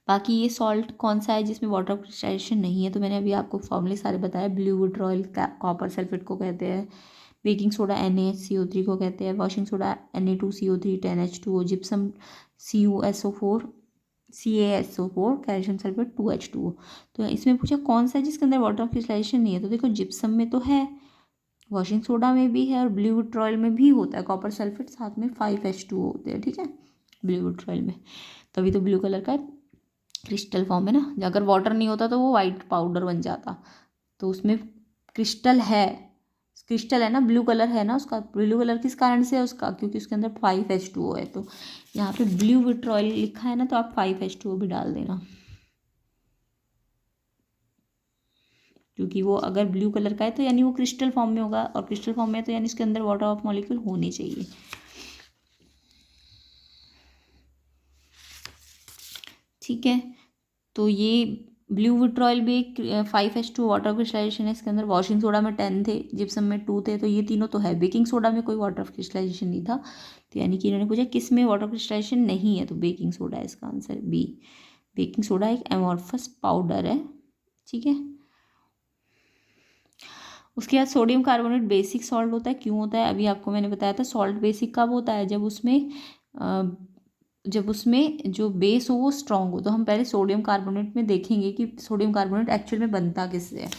बाकी ये सॉल्ट कौन सा है जिसमें वाटर क्रिस्टलाइजेशन नहीं है, तो मैंने अभी आपको फॉर्मूले सारे बताए। ब्लू विट्रॉयल कॉपर सल्फेट को कहते हैं, बेकिंग सोडा NaHCO3 को कहते हैं, washing soda Na2CO3 10H2O, gypsum CuSO4 CaSO4, calcium sulphate 2H2O। तो इसमें पूछा कौन सा है जिसके अंदर वाटर क्रिस्टलाइजेशन नहीं है, तो देखो जिप्सम में तो है, वॉशिंग सोडा में भी है, और ब्लू विट्रॉयल में भी होता है कॉपर सल्फेट, साथ में 5H2O होते हैं, ठीक है, ब्लू विट्रॉयल में। तभी तो ब्लू कलर का क्रिस्टल फॉर्म है ना, अगर वाटर नहीं होता तो वो वाइट पाउडर बन जाता, तो उसमें क्रिस्टल है, क्रिस्टल है ना, ब्लू कलर है ना उसका। ब्लू कलर किस कारण से है उसका, क्योंकि उसके अंदर 5H2O है। तो यहाँ पे ब्लू विट्रॉयल लिखा है ना, तो आप 5H2O भी डाल देना, क्योंकि वो अगर ब्लू कलर का है तो यानी वो क्रिस्टल फॉर्म में होगा, और क्रिस्टल फॉर्म में है तो यानी उसके अंदर वाटर ऑफ मॉलिक्यूल होने चाहिए। ठीक है, तो ये ब्लू विट्रॉयल भी एक 5H2 वाटर क्रिस्टलाइजेशन है, इसके अंदर वॉशिंग सोडा में 10 थे, जिप्सम में 2 थे, तो ये तीनों तो है। बेकिंग सोडा में कोई वाटर क्रिस्टलाइजेशन नहीं था, तो यानी कि इन्होंने पूछा किस में वाटर क्रिस्टलाइजेशन नहीं है, तो बेकिंग सोडा है इसका आंसर बी। बेकिंग सोडा एक एमॉर्फस पाउडर है, ठीक है। उसके बाद सोडियम कार्बोनेट बेसिक सॉल्ट होता है, क्यों होता है अभी आपको मैंने बताया था। सॉल्ट बेसिक कब होता है, जब उसमें जो बेस हो वो स्ट्रांग हो। तो हम पहले सोडियम कार्बोनेट में देखेंगे कि सोडियम कार्बोनेट एक्चुअल में बनता किससे है।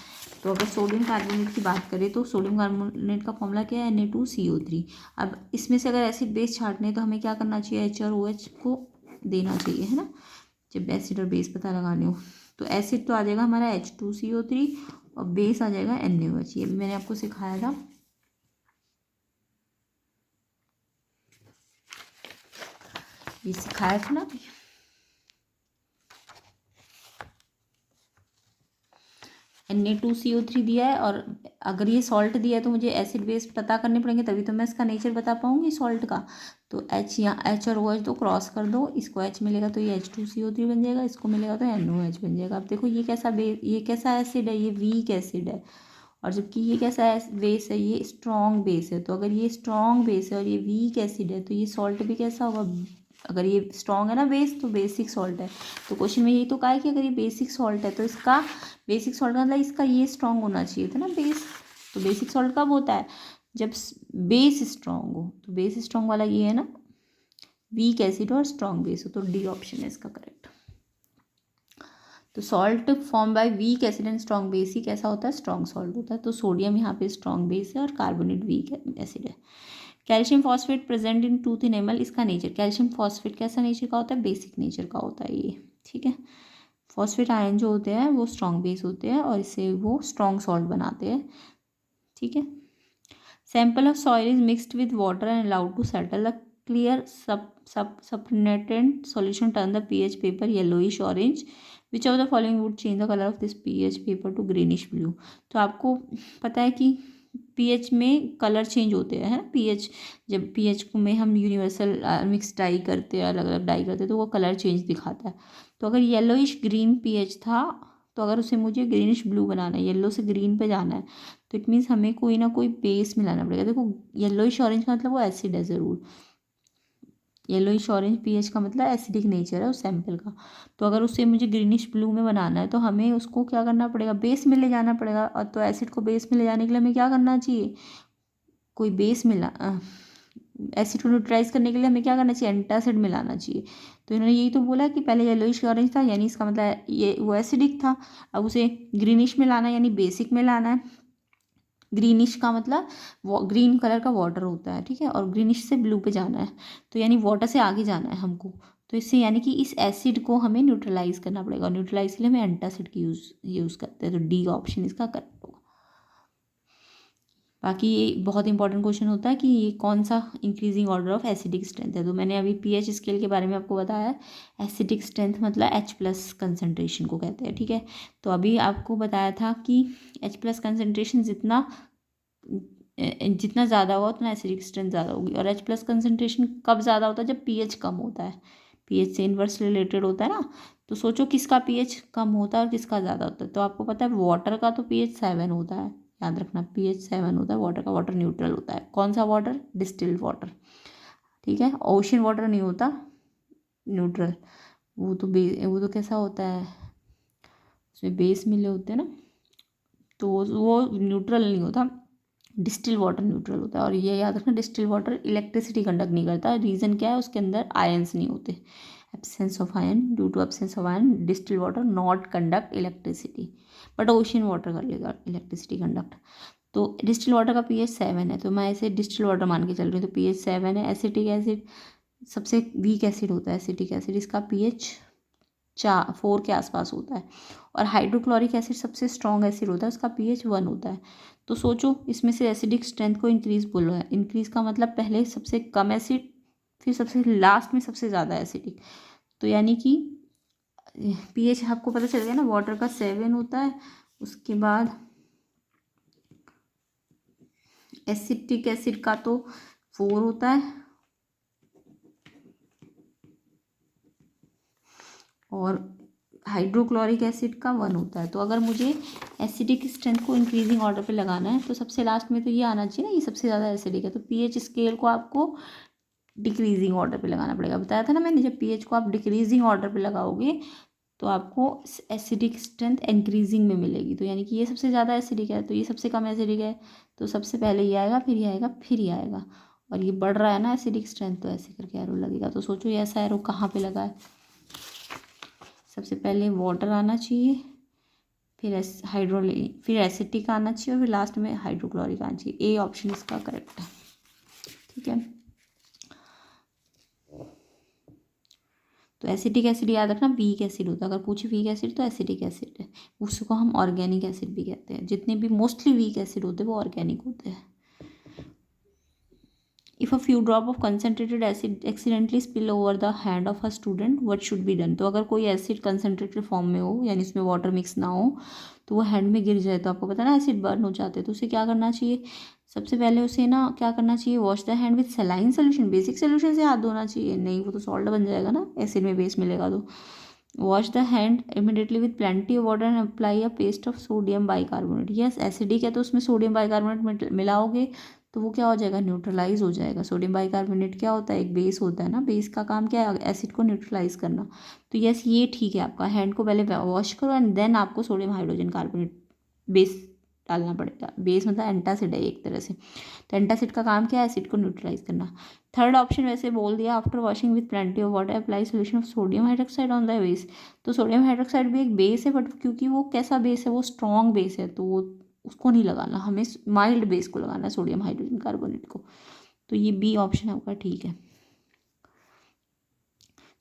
तो अगर सोडियम कार्बोनेट की बात करें तो सोडियम कार्बोनेट का फॉर्मूला क्या है, Na2CO3। अब इसमें से अगर एसिड बेस छांटने तो हमें क्या करना चाहिए, H और OH को देना चाहिए, है ना, जब एसिड और बेस पता लगाने हो। तो एसिड तो आ जाएगा हमारा H2CO3 और बेस आ जाएगा NaOH। ये भी मैंने आपको सिखाया था, ये सिखाया था ना। Na2CO3 दिया है, और अगर ये सॉल्ट दिया है तो मुझे एसिड बेस पता करने पड़ेंगे, तभी तो मैं इसका नेचर बता पाऊंगी सॉल्ट का। तो H, यहाँ H और OH तो क्रॉस कर दो, इसको H मिलेगा तो ये H2CO3 बन जाएगा, इसको मिलेगा तो NaOH बन जाएगा। अब देखो ये कैसा एसिड है, ये वीक एसिड है, और जबकि ये कैसा बेस है, ये स्ट्रॉन्ग बेस है। तो अगर ये स्ट्रॉन्ग बेस है और ये वीक एसिड है, तो ये सॉल्ट भी कैसा होगा, अगर ये स्ट्रॉन्ग है ना बेस, तो बेसिक सॉल्ट है। तो क्वेश्चन में यही तो कहा है कि अगर ये बेसिक सॉल्ट है तो इसका बेसिक सॉल्ट का मतलब इसका ये स्ट्रॉन्ग होना चाहिए था ना बेस। तो बेसिक सॉल्ट कब होता है, जब बेस स्ट्रॉन्ग हो। तो बेस स्ट्रॉन्ग वाला ये है ना, वीक एसिड और स्ट्रॉन्ग बेस हो, तो डी ऑप्शन है इसका करेक्ट। तो salt form by weak acid and strong base ही कैसा होता है, स्ट्रॉन्ग सॉल्ट होता है। तो सोडियम यहाँ पे स्ट्रॉन्ग बेस है और कार्बोनेट वीक एसिड है। Calcium phosphate present in tooth enamel, इसका नेचर, कैल्शियम फॉस्फेट कैसा नेचर का होता है, बेसिक नेचर का होता है ये, ठीक है। फॉस्फेट आयन जो होते हैं वो स्ट्रॉन्ग बेस होते हैं और इससे वो स्ट्रॉन्ग सॉल्ट बनाते हैं, ठीक है। Sample of soil is mixed with water and allowed to settle, a clear supernatant solution turn the pH paper yellowish orange, which of the following would change the colour of this pH paper to greenish blue. तो आपको पता है कि pH में colour change होते हैं, है ना। pH जब pH को में हम यूनिवर्सल मिक्स डाई करते हैं, अलग अलग डाई करते हैं, तो वो कलर चेंज दिखाता है। तो अगर येलोइश ग्रीन pH था, तो अगर उसे मुझे ग्रीनिश ब्लू बनाना है, येलो से ग्रीन पे जाना है, तो इट मीन्स हमें कोई ना कोई बेस मिलाना पड़ेगा। देखो येलोइश ऑरेंज का मतलब वो एसिड है ज़रूर, येलोइश ऑरेंज pH का मतलब एसिडिक नेचर है उस सैंपल का। तो अगर उसे मुझे ग्रीनिश ब्लू में बनाना है तो हमें उसको क्या करना पड़ेगा, बेस में ले जाना पड़ेगा। और तो एसिड को बेस में ले जाने के लिए हमें क्या करना चाहिए, कोई बेस मिला, एसिड को न्यूट्रलाइज करने के लिए हमें क्या करना चाहिए, एंटासिड मिलाना चाहिए। तो इन्होंने यही तो बोला कि पहले येलोइश ऑरेंज था, यानी इसका मतलब ये वो एसिडिक था। अब उसे ग्रीनिश में लाना है, यानी बेसिक में लाना है। ग्रीनिश का मतलब ग्रीन कलर का वाटर होता है, ठीक है, और ग्रीनिश से ब्लू पे जाना है, तो यानी वाटर से आगे जाना है हमको। तो इससे यानी कि इस एसिड को हमें न्यूट्रलाइज करना पड़ेगा, और न्यूट्रलाइज के लिए हमें एंटासिड की यूज़ करते हैं। तो डी ऑप्शन इसका करेक्ट होगा। बाकी ये बहुत इंपॉर्टेंट क्वेश्चन होता है कि ये कौन सा increasing order of acidic strength है। तो मैंने अभी pH स्केल के बारे में आपको बताया है। एसिडिक स्ट्रेंथ मतलब H+ कंसनट्रेशन को कहते हैं, ठीक है। तो अभी आपको बताया था कि H+ कंसनट्रेशन जितना जितना ज़्यादा होगा उतना एसिडिक स्ट्रेंथ ज़्यादा होगी। और H+ कंसनट्रेशन कब ज़्यादा होता है, जब pH कम होता है, pH से इन्वर्स रिलेटेड होता है ना। तो सोचो किसका pH कम होता है और किसका ज़्यादा होता है। तो आपको पता है वाटर का तो pH 7 होता है, याद रखना pH 7 होता है वाटर का। वाटर न्यूट्रल होता है, कौन सा वाटर, डिस्टिल्ड वाटर, ठीक है। ओशन वाटर नहीं होता न्यूट्रल, वो तो कैसा होता है, उसमें बेस मिले होते हैं ना, तो वो न्यूट्रल नहीं होता, डिस्टिल वाटर न्यूट्रल होता है। और ये याद रखना, डिस्टिल वाटर इलेक्ट्रिसिटी कंडक्ट नहीं करता। रीज़न क्या है, उसके अंदर आयंस नहीं होते, absence of ion, due to absence of ion distil water not conduct electricity, but ocean water कर लेगा इलेक्ट्रिसिटी कंडक्ट। तो डिस्टिल वाटर का pH 7 है, तो मैं इसे डिस्टिल वाटर मान के चल रही हूँ, तो pH 7 है। एसिटिक एसिड सबसे वीक एसिड होता है, एसिटिक एसिड, इसका pH 4 के आसपास होता है। और हाइड्रोक्लोरिक एसिड सबसे स्ट्रॉन्ग एसिड होता है, उसका pH 1 होता है। तो सोचो इसमें से एसिडिक स्ट्रेंथ को इंक्रीज बोलो है, इंक्रीज का मतलब पहले सबसे कम एसिड, फिर सबसे लास्ट में सबसे ज़्यादा एसिडिक। तो यानी कि pH आपको पता चल गया ना, वाटर का 7 होता है, उसके बाद एसिटिक एसिड का तो 4 होता है, और हाइड्रोक्लोरिक एसिड का 1 होता है। तो अगर मुझे एसिडिक स्ट्रेंथ को इंक्रीजिंग ऑर्डर पे लगाना है, तो सबसे लास्ट में तो ये आना चाहिए ना, ये सबसे ज़्यादा एसिडिक है, तो pH स्केल को आपको डिक्रीजिंग ऑर्डर पे लगाना पड़ेगा। बताया था ना मैंने, जब pH को आप डिक्रीजिंग ऑर्डर पे लगाओगे तो आपको एसिडिक स्ट्रेंथ इंक्रीजिंग में मिलेगी। तो यानी कि ये सबसे ज़्यादा एसिडिक है, तो ये सबसे कम एसिडिक है, तो सबसे पहले ये आएगा, फिर ये आएगा, फिर ये आएगा। और ये बढ़ रहा है ना एसिडिक स्ट्रेंथ, तो ऐसे करके एरो लगेगा। तो सोचो ये ऐसा एरो कहाँ पे लगा है, सबसे पहले वाटर आना चाहिए, फिर फिर एसिटिक आना चाहिए, और फिर लास्ट में हाइड्रोक्लोरिक आना चाहिए। ए ऑप्शन इसका करेक्ट है। ठीक है, तो एसिटिक एसिड याद रखना वीक एसिड होता है, अगर पूछे वीक एसिड तो एसिटिक एसिड है, उसको हम ऑर्गेनिक एसिड भी कहते हैं। जितने भी मोस्टली वीक एसिड होते हैं वो ऑर्गेनिक होते हैं। If a few drop of concentrated acid accidentally spill over the hand of a student, what should be done. तो अगर कोई एसिड कंसनट्रेटेड फॉर्म में हो, यानी उसमें वाटर मिक्स ना हो, तो वो हैंड में गिर जाए, तो आपको पता है ना एसिड बर्न हो जाते हैं, तो उसे क्या करना चाहिए, सबसे पहले उसे ना क्या करना चाहिए, wash the hand with saline solution, basic solution से हाथ धोना चाहिए, नहीं वो तो सॉल्ट बन जाएगा ना, एसिड में बेस मिलेगा। तो wash the hand immediately with plenty of water and apply a paste of sodium bicarbonate. Yes acidic है तो उसमें सोडियम बाइकार्बोनेट मिलाओगे तो वो क्या हो जाएगा, न्यूट्रलाइज हो जाएगा। सोडियम बाइकार्बोनेट क्या होता है, एक बेस होता है ना, बेस का काम क्या है, एसिड को न्यूट्रलाइज करना। तो यस ये ठीक है, आपका हैंड को पहले वॉश करो एंड देन आपको सोडियम हाइड्रोजन कार्बोनेट बेस डालना पड़ेगा। बेस मतलब एंटासिड है एक तरह से, तो एंटासिड का काम क्या है, एसिड को न्यूट्रलाइज करना। थर्ड ऑप्शन वैसे बोल दिया, after washing with plenty of water apply solution of sodium hydroxide on the base. तो सोडियम हाइड्रोक्साइड भी एक बेस है, बट क्योंकि वो कैसा बेस है, वो स्ट्रॉन्ग बेस है, तो वो उसको नहीं लगाना, हमें माइल्ड बेस को लगाना है, सोडियम हाइड्रोजन कार्बोनेट को। तो ये बी ऑप्शन आपका ठीक है।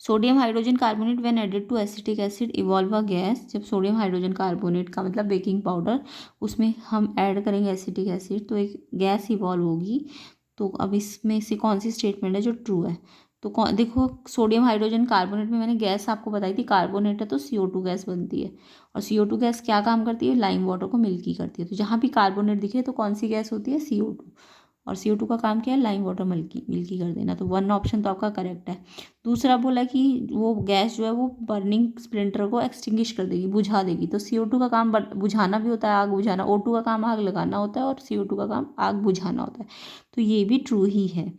Sodium hydrogen carbonate when added to acetic acid evolve a gas. जब सोडियम हाइड्रोजन कार्बोनेट का मतलब बेकिंग पाउडर, उसमें हम ऐड करेंगे एसिटिक एसिड, तो एक गैस इवॉल्व होगी। तो अब इसमें से कौन सी स्टेटमेंट है जो ट्रू है, तो देखो सोडियम हाइड्रोजन कार्बोनेट में मैंने गैस आपको बताई थी, कार्बोनेट है तो CO2 गैस बनती है, और CO2 गैस क्या काम करती है, लाइम वाटर को मिल्की करती है। तो जहाँ भी कार्बोनेट दिखे तो कौन सी गैस होती है, CO2, और CO2 का काम क्या है, लाइम वाटर मिल्की मिल्की कर देना। तो 1 ऑप्शन तो आपका करेक्ट है। दूसरा बोला कि वो गैस जो है वो बर्निंग स्प्लिंटर को एक्सटिंग्विश कर देगी, बुझा देगी। तो CO2 का काम बुझाना भी होता है, आग बुझाना। O2 का काम आग लगाना होता है, और CO2 का काम आग बुझाना होता है। तो ये भी ट्रू ही है।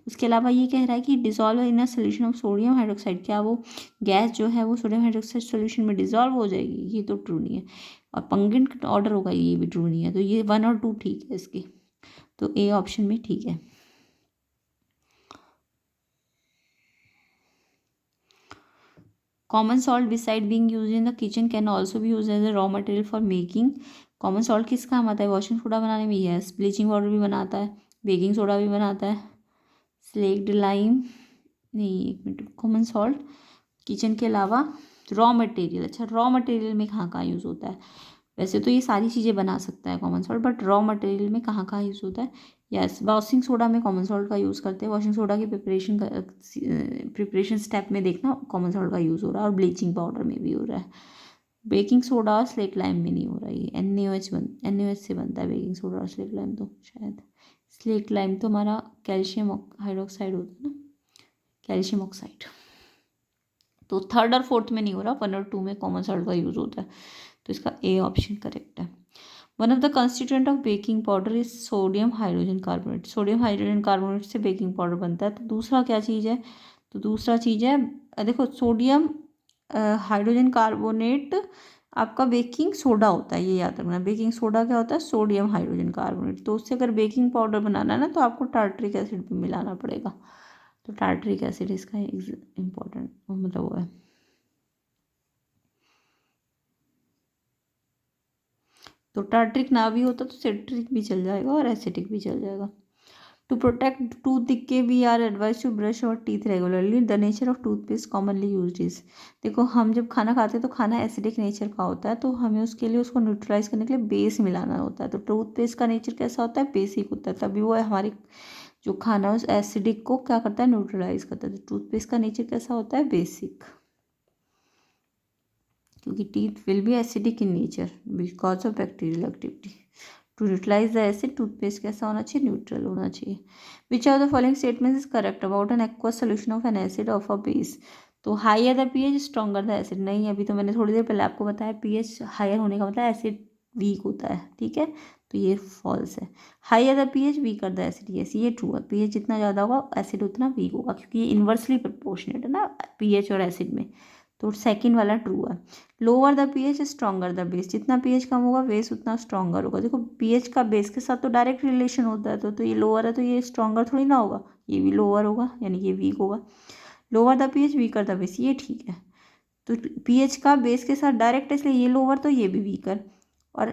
उसके अलावा ये कह रहा है कि dissolve in a solution of sodium hydroxide, क्या वो गैस जो है वो सोडियम हाइड्रोक्साइड सोल्यूशन में डिजॉल्व हो जाएगी, ये तो ट्रू नहीं है। और पंगेंट ऑर्डर होगा, ये भी ट्रू नहीं है। तो ये 1 और 2 ठीक है इसके, तो ए ऑप्शन में ठीक है। Common salt beside being use in the kitchen can also भी use as a raw material for making. Common salt किस काम आता है, वॉशिंग सोडा बनाने में, यस। ब्लीचिंग पाउडर भी बनाता है, बेकिंग सोडा भी बनाता है, स्लेक्ड लाइम नहीं, एक मिनट, कॉमन सॉल्ट किचन के अलावा रॉ मटेरियल, अच्छा रॉ मटेरियल में कहाँ कहाँ यूज़ होता है, वैसे तो ये सारी चीज़ें बना सकता है common salt, but raw material में कहाँ कहाँ यूज़ होता है, यस वॉशिंग सोडा में कॉमन सॉल्ट का यूज़ करते हैं। वॉशिंग सोडा की प्रिपरेशन स्टेप में देखना कॉमन सॉल्ट का यूज़ हो रहा है, और ब्लीचिंग पाउडर में भी हो रहा है। बेकिंग सोडा और स्लेट लाइम में नहीं हो रहा है, ये NaOH से बनता है बेकिंग सोडा और स्लेट लाइम, तो शायद स्लेट लाइम तो हमारा कैल्शियम हाइड्रोक्साइड होता है ना, कैल्शियम ऑक्साइड। तो थर्ड और फोर्थ में नहीं हो रहा, 1 और 2 में कॉमन सॉल्ट का यूज़ होता है, तो इसका ए ऑप्शन करेक्ट है। One of the constituent of baking powder is sodium hydrogen carbonate. Sodium hydrogen carbonate से बेकिंग पाउडर बनता है। तो दूसरा क्या चीज़ है, तो दूसरा चीज़ है देखो सोडियम हाइड्रोजन कार्बोनेट आपका बेकिंग सोडा होता है, ये याद रखना। बेकिंग सोडा क्या होता है? Sodium hydrogen carbonate. तो उससे अगर बेकिंग पाउडर बनाना है ना तो आपको टार्टरिक एसिड भी मिलाना पड़ेगा। तो टार्टरिक एसिड इसका इम्पोर्टेंट मतलब वो है। तो टार्टरिक ना भी होता तो सिट्रिक भी चल जाएगा और एसिटिक भी चल जाएगा। टू प्रोटेक्ट टूथ के we are advise to brush our teeth regularly. The nature of toothpaste commonly use is, देखो हम जब खाना खाते हैं तो खाना एसिडिक नेचर का होता है, तो हमें उसके लिए उसको न्यूट्रलाइज करने के लिए बेस मिलाना होता है। तो टूथपेस्ट का नेचर कैसा होता है? बेसिक होता है, तभी वो हमारे जो खाना उस एसिडिक को क्या करता है? न्यूट्रलाइज करता है। तो टूथपेस्ट का नेचर कैसा होता है? बेसिक, क्योंकि teeth will be acidic in nature because of bacterial activity. To neutralise the acid toothpaste कैसा होना चाहिए? न्यूट्रल होना चाहिए। Which of the following statements is correct about an aqueous solution of an acid of a base? तो higher the pH stronger the acid. नहीं, अभी तो मैंने थोड़ी देर पहले आपको बताया पीएच हायर होने का मतलब एसिड वीक होता है, ठीक है, तो ये फॉल्स है। Higher the pH weaker the acid, yes ये ट्रू है। पीएच जितना ज़्यादा होगा एसिड उतना वीक होगा, क्योंकि ये इन्वर्सली प्रोपोर्शनेट है ना पीएच और एसिड में। तो सेकंड वाला ट्रू है। Lower the pH stronger the base, जितना पीएच कम होगा बेस उतना स्ट्रॉन्गर होगा। देखो पीएच का बेस के साथ तो डायरेक्ट रिलेशन होता है, तो ये लोअर है तो ये स्ट्रॉन्गर थोड़ी ना होगा, ये भी लोअर होगा, यानी ये वीक होगा। Lower the pH weaker the base, ये ठीक है। तो पीएच का बेस के साथ डायरेक्ट है, इसलिए ये लोअर तो ये भी वीकर। और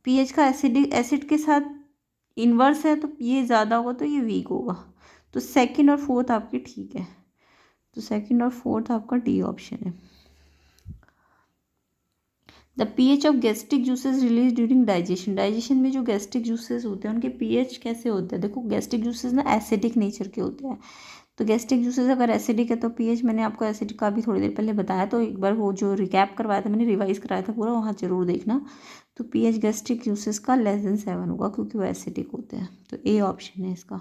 पीएच का एसिडिक एसिड के साथ इन्वर्स है, तो ये ज़्यादा होगा तो ये वीक होगा। तो सेकंड और फोर्थ आपके ठीक है। तो सेकंड और फोर्थ आपका डी ऑप्शन है। The pH of gastric juices release during digestion, digestion में जो गैस्ट्रिक जूसेस होते हैं उनके पीएच कैसे होते हैं? देखो गैस्ट्रिक जूसेस ना एसिडिक नेचर के होते हैं, तो गैस्ट्रिक जूसेस अगर एसिडिक है तो पीएच, मैंने आपको एसिड का भी थोड़ी देर पहले बताया, तो एक बार वो जो रिकैप करवाया था मैंने, रिवाइज कराया था पूरा, वहाँ जरूर देखना। तो पीएच गैस्ट्रिक जूसेस का लेस देन 7 होगा, क्योंकि वो एसिडिक होते हैं। तो ए ऑप्शन है इसका।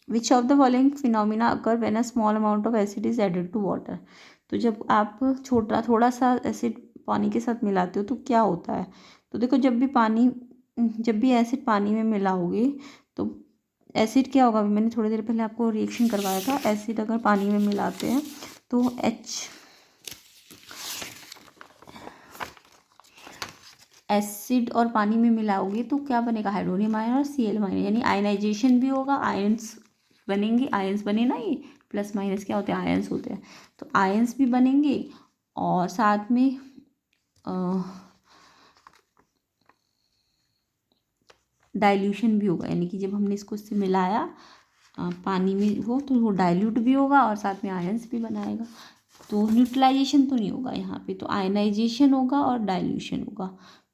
Which of the following phenomena occur when a small amount of acid is added to water? तो जब आप थोड़ा सा एसिड पानी के साथ मिलाते हो तो क्या होता है? तो देखो जब भी एसिड पानी में मिलाओगे तो एसिड क्या होगा? मैंने थोड़ी देर पहले आपको रिएक्शन करवाया था। एसिड अगर पानी में मिलाते हैं तो एसिड और पानी में मिलाओगे तो क्या बनेगा? हाइड्रोनियम आयन और Cl माइनस, यानी आयनाइजेशन भी होगा, आयंस बनेंगे। आयंस बने ना, ये प्लस माइनस क्या होते हैं? आयंस होते हैं। तो आयंस भी बनेंगे और साथ में डाइल्यूशन भी होगा, यानी कि जब हमने इसको इससे मिलाया पानी में तो वो डाइल्यूट भी होगा और साथ में आयंस भी बनाएगा। तो न्यूट्रलाइजेशन तो नहीं होगा यहाँ पे, तो आयनाइजेशन होगा और डाइल्यूशन होगा।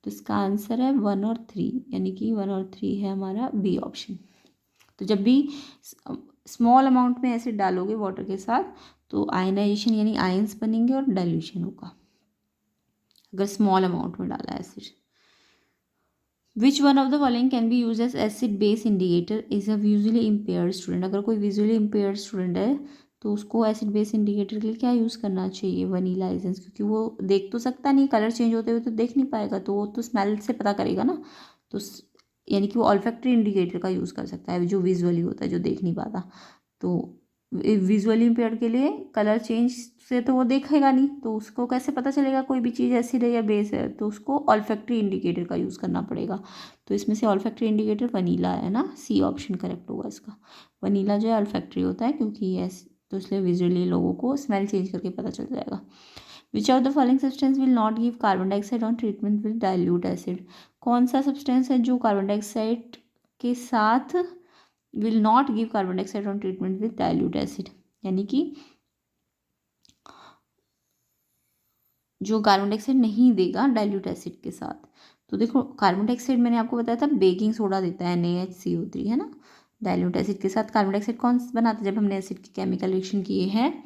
तो इसका आंसर है 1 और 3, यानी कि 1 और 3 है हमारा बी ऑप्शन। तो जब भी स्मॉल अमाउंट में एसिड डालोगे वाटर के साथ तो आयनाइजेशन यानी आयंस बनेंगे और डाइल्यूशन होगा, अगर स्मॉल अमाउंट में डाला acid. Which one of the following can be use as acid base indicator is a visually impaired student? अगर कोई विजुअली इम्पेयर्ड स्टूडेंट है तो उसको एसिड बेस इंडिकेटर के लिए क्या यूज़ करना चाहिए? वनीला एसेंस, क्योंकि वो देख तो सकता नहीं, कलर चेंज होते हुए तो देख नहीं पाएगा, तो वो तो स्मेल से पता करेगा ना। तो यानी कि वो ऑल्फैक्टरी इंडिकेटर का यूज़ कर सकता है, जो विजुअली होता है, जो देख नहीं पाता। तो विजुअली इम्पेयर्ड के लिए कलर चेंज से तो वो देखेगा नहीं, तो उसको कैसे पता चलेगा कोई भी चीज़ एसिड है या बेस है? तो उसको ऑल्फैक्टरी इंडिकेटर का यूज़ करना पड़ेगा। तो इसमें से ऑल्फैक्टरी इंडिकेटर वनीला है ना, सी ऑप्शन करेक्ट होगा इसका। वनीला जो है ऑल्फैक्टरी होता है, क्योंकि ये तो इसलिए विजुअली लोगों को स्मेल चेंज करके पता चल जाएगा। विच of the following substance will not give carbon dioxide on treatment with dilute acid? कौन सा सब्सटेंस है जो कार्बन डाइऑक्साइड के साथ will not give carbon dioxide on treatment with dilute acid, यानी कि जो कार्बन डाइऑक्साइड नहीं देगा डाइल्यूट एसिड के साथ? तो देखो कार्बन डाइऑक्साइड मैंने आपको बताया था बेकिंग सोडा देता है NaHCO3, है ना। डाइल्यूट एसिड के साथ कार्बन डाइऑक्साइड कौन बनाता है? जब हमने एसिड की केमिकल रिएक्शन किए हैं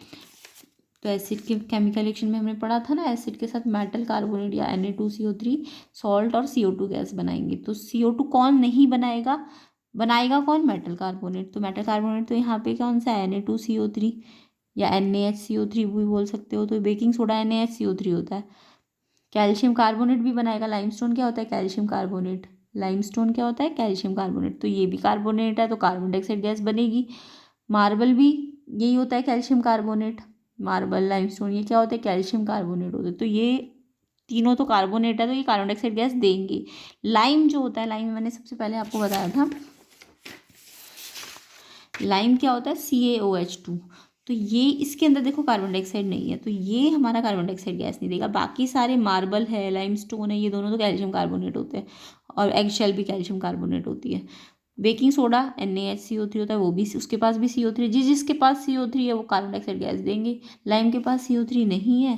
तो एसिड के केमिकल रिएक्शन में हमने पढ़ा था ना, एसिड के साथ मेटल कार्बोनेट या Na2CO3 सॉल्ट और CO2 गैस बनाएंगे। तो CO2 कौन नहीं बनाएगा? बनाएगा कौन? Metal carbonate. तो मेटल कार्बोनेट तो यहाँ पे कौन सा है? Na2CO3 या NaHCO3 भी बोल सकते हो। तो बेकिंग सोडा NaHCO3 होता है। कैल्शियम कार्बोनेट भी बनाएगा। लाइमस्टोन क्या होता है? Calcium carbonate. लाइमस्टोन क्या होता है? Calcium carbonate. तो ये भी कार्बोनेट है, तो कार्बन डाइऑक्साइड गैस बनेगी। मार्बल भी यही होता है, कैल्शियम कार्बोनेट। मार्बल, लाइमस्टोन, ये क्या होते हैं, कैल्शियम कार्बोनेट होते हैं। तो ये तीनों तो कार्बोनेट है, तो ये कार्बन डाइऑक्साइड गैस देंगे। लाइम जो होता है, लाइम मैंने सबसे पहले आपको बताया था, लाइम क्या होता है, CaOH2। तो ये इसके अंदर देखो कार्बन डाइऑक्साइड नहीं है, तो ये हमारा कार्बन डाइऑक्साइड गैस नहीं देगा। बाकी सारे मार्बल है, लाइमस्टोन है, ये दोनों तो कैल्शियम कार्बोनेट होते हैं, और एग शेल भी कैल्शियम कार्बोनेट होती है। बेकिंग सोडा NaHCO3 होता है, वो भी उसके पास भी CO3, जिसके पास CO3 है वो कार्बन डाइऑक्साइड गैस देंगे। लाइम के पास CO3 नहीं है,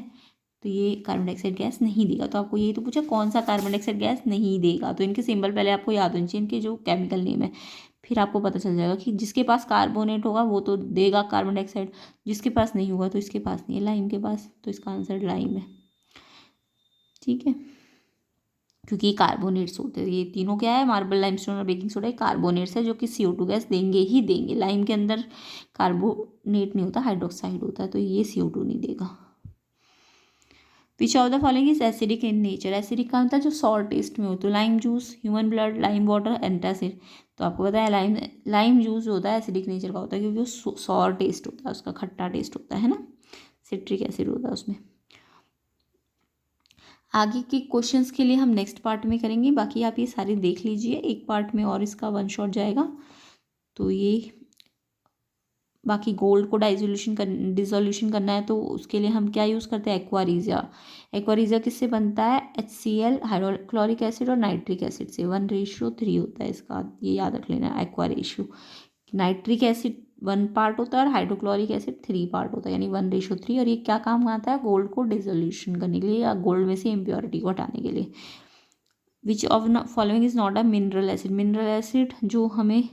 तो ये कार्बन डाइऑक्साइड गैस नहीं देगा। तो आपको यही तो पूछा कौन सा कार्बन डाइऑक्साइड गैस नहीं देगा, तो इनके सिंबल पहले आपको याद होने चाहिए, इनके जो केमिकल नेम है, फिर आपको पता चल जाएगा कि जिसके पास कार्बोनेट होगा वो तो देगा कार्बन डाइऑक्साइड, जिसके पास नहीं होगा तो इसके पास नहीं है, लाइम के पास, तो इसका आंसर लाइम है। ठीक है, क्योंकि ये कार्बोनेट्स होते हैं, ये तीनों क्या है, मार्बल, लाइमस्टोन और बेकिंग सोडा, ये कार्बोनेट्स है जो कि CO2 गैस देंगे ही देंगे। लाइम के अंदर कार्बोनेट नहीं होता, हाइड्रोक्साइड होता है, तो ये CO2 नहीं देगा। विच of the following is acidic in nature, acidic का मतलब जो सॉर टेस्ट में हो, तो lime juice, human blood, lime water, antacid. तो आपको पता है लाइम जूस जो होता है एसिडिक नेचर का होता है, क्योंकि वो सॉर टेस्ट होता है, उसका खट्टा टेस्ट होता है ना, सिट्रिक एसिड होता है उसमें। आगे के क्वेश्चंस के लिए हम नेक्स्ट पार्ट में करेंगे, बाकी आप ये सारे देख लीजिए, एक पार्ट में और इसका वन शॉट जाएगा। तो ये बाकी गोल्ड को डिसोल्यूशन करना है, तो उसके लिए हम क्या यूज़ करते हैं, एक्वारीजिया। एक्वारीजिया किससे बनता है, HCl, हाइड्रोक्लोरिक एसिड और नाइट्रिक एसिड से। 1:3 होता है इसका, ये याद रख लेना, aqua ratio. Nitric acid 1 part होता है और हाइड्रोक्लोरिक एसिड 3 पार्ट होता है, यानी 1:3। और ये क्या काम आता है, गोल्ड को डिसोल्यूशन करने के लिए, या गोल्ड में से इम्प्योरिटी को हटाने के लिए। Which of following is not a mineral acid, mineral acid जो हमें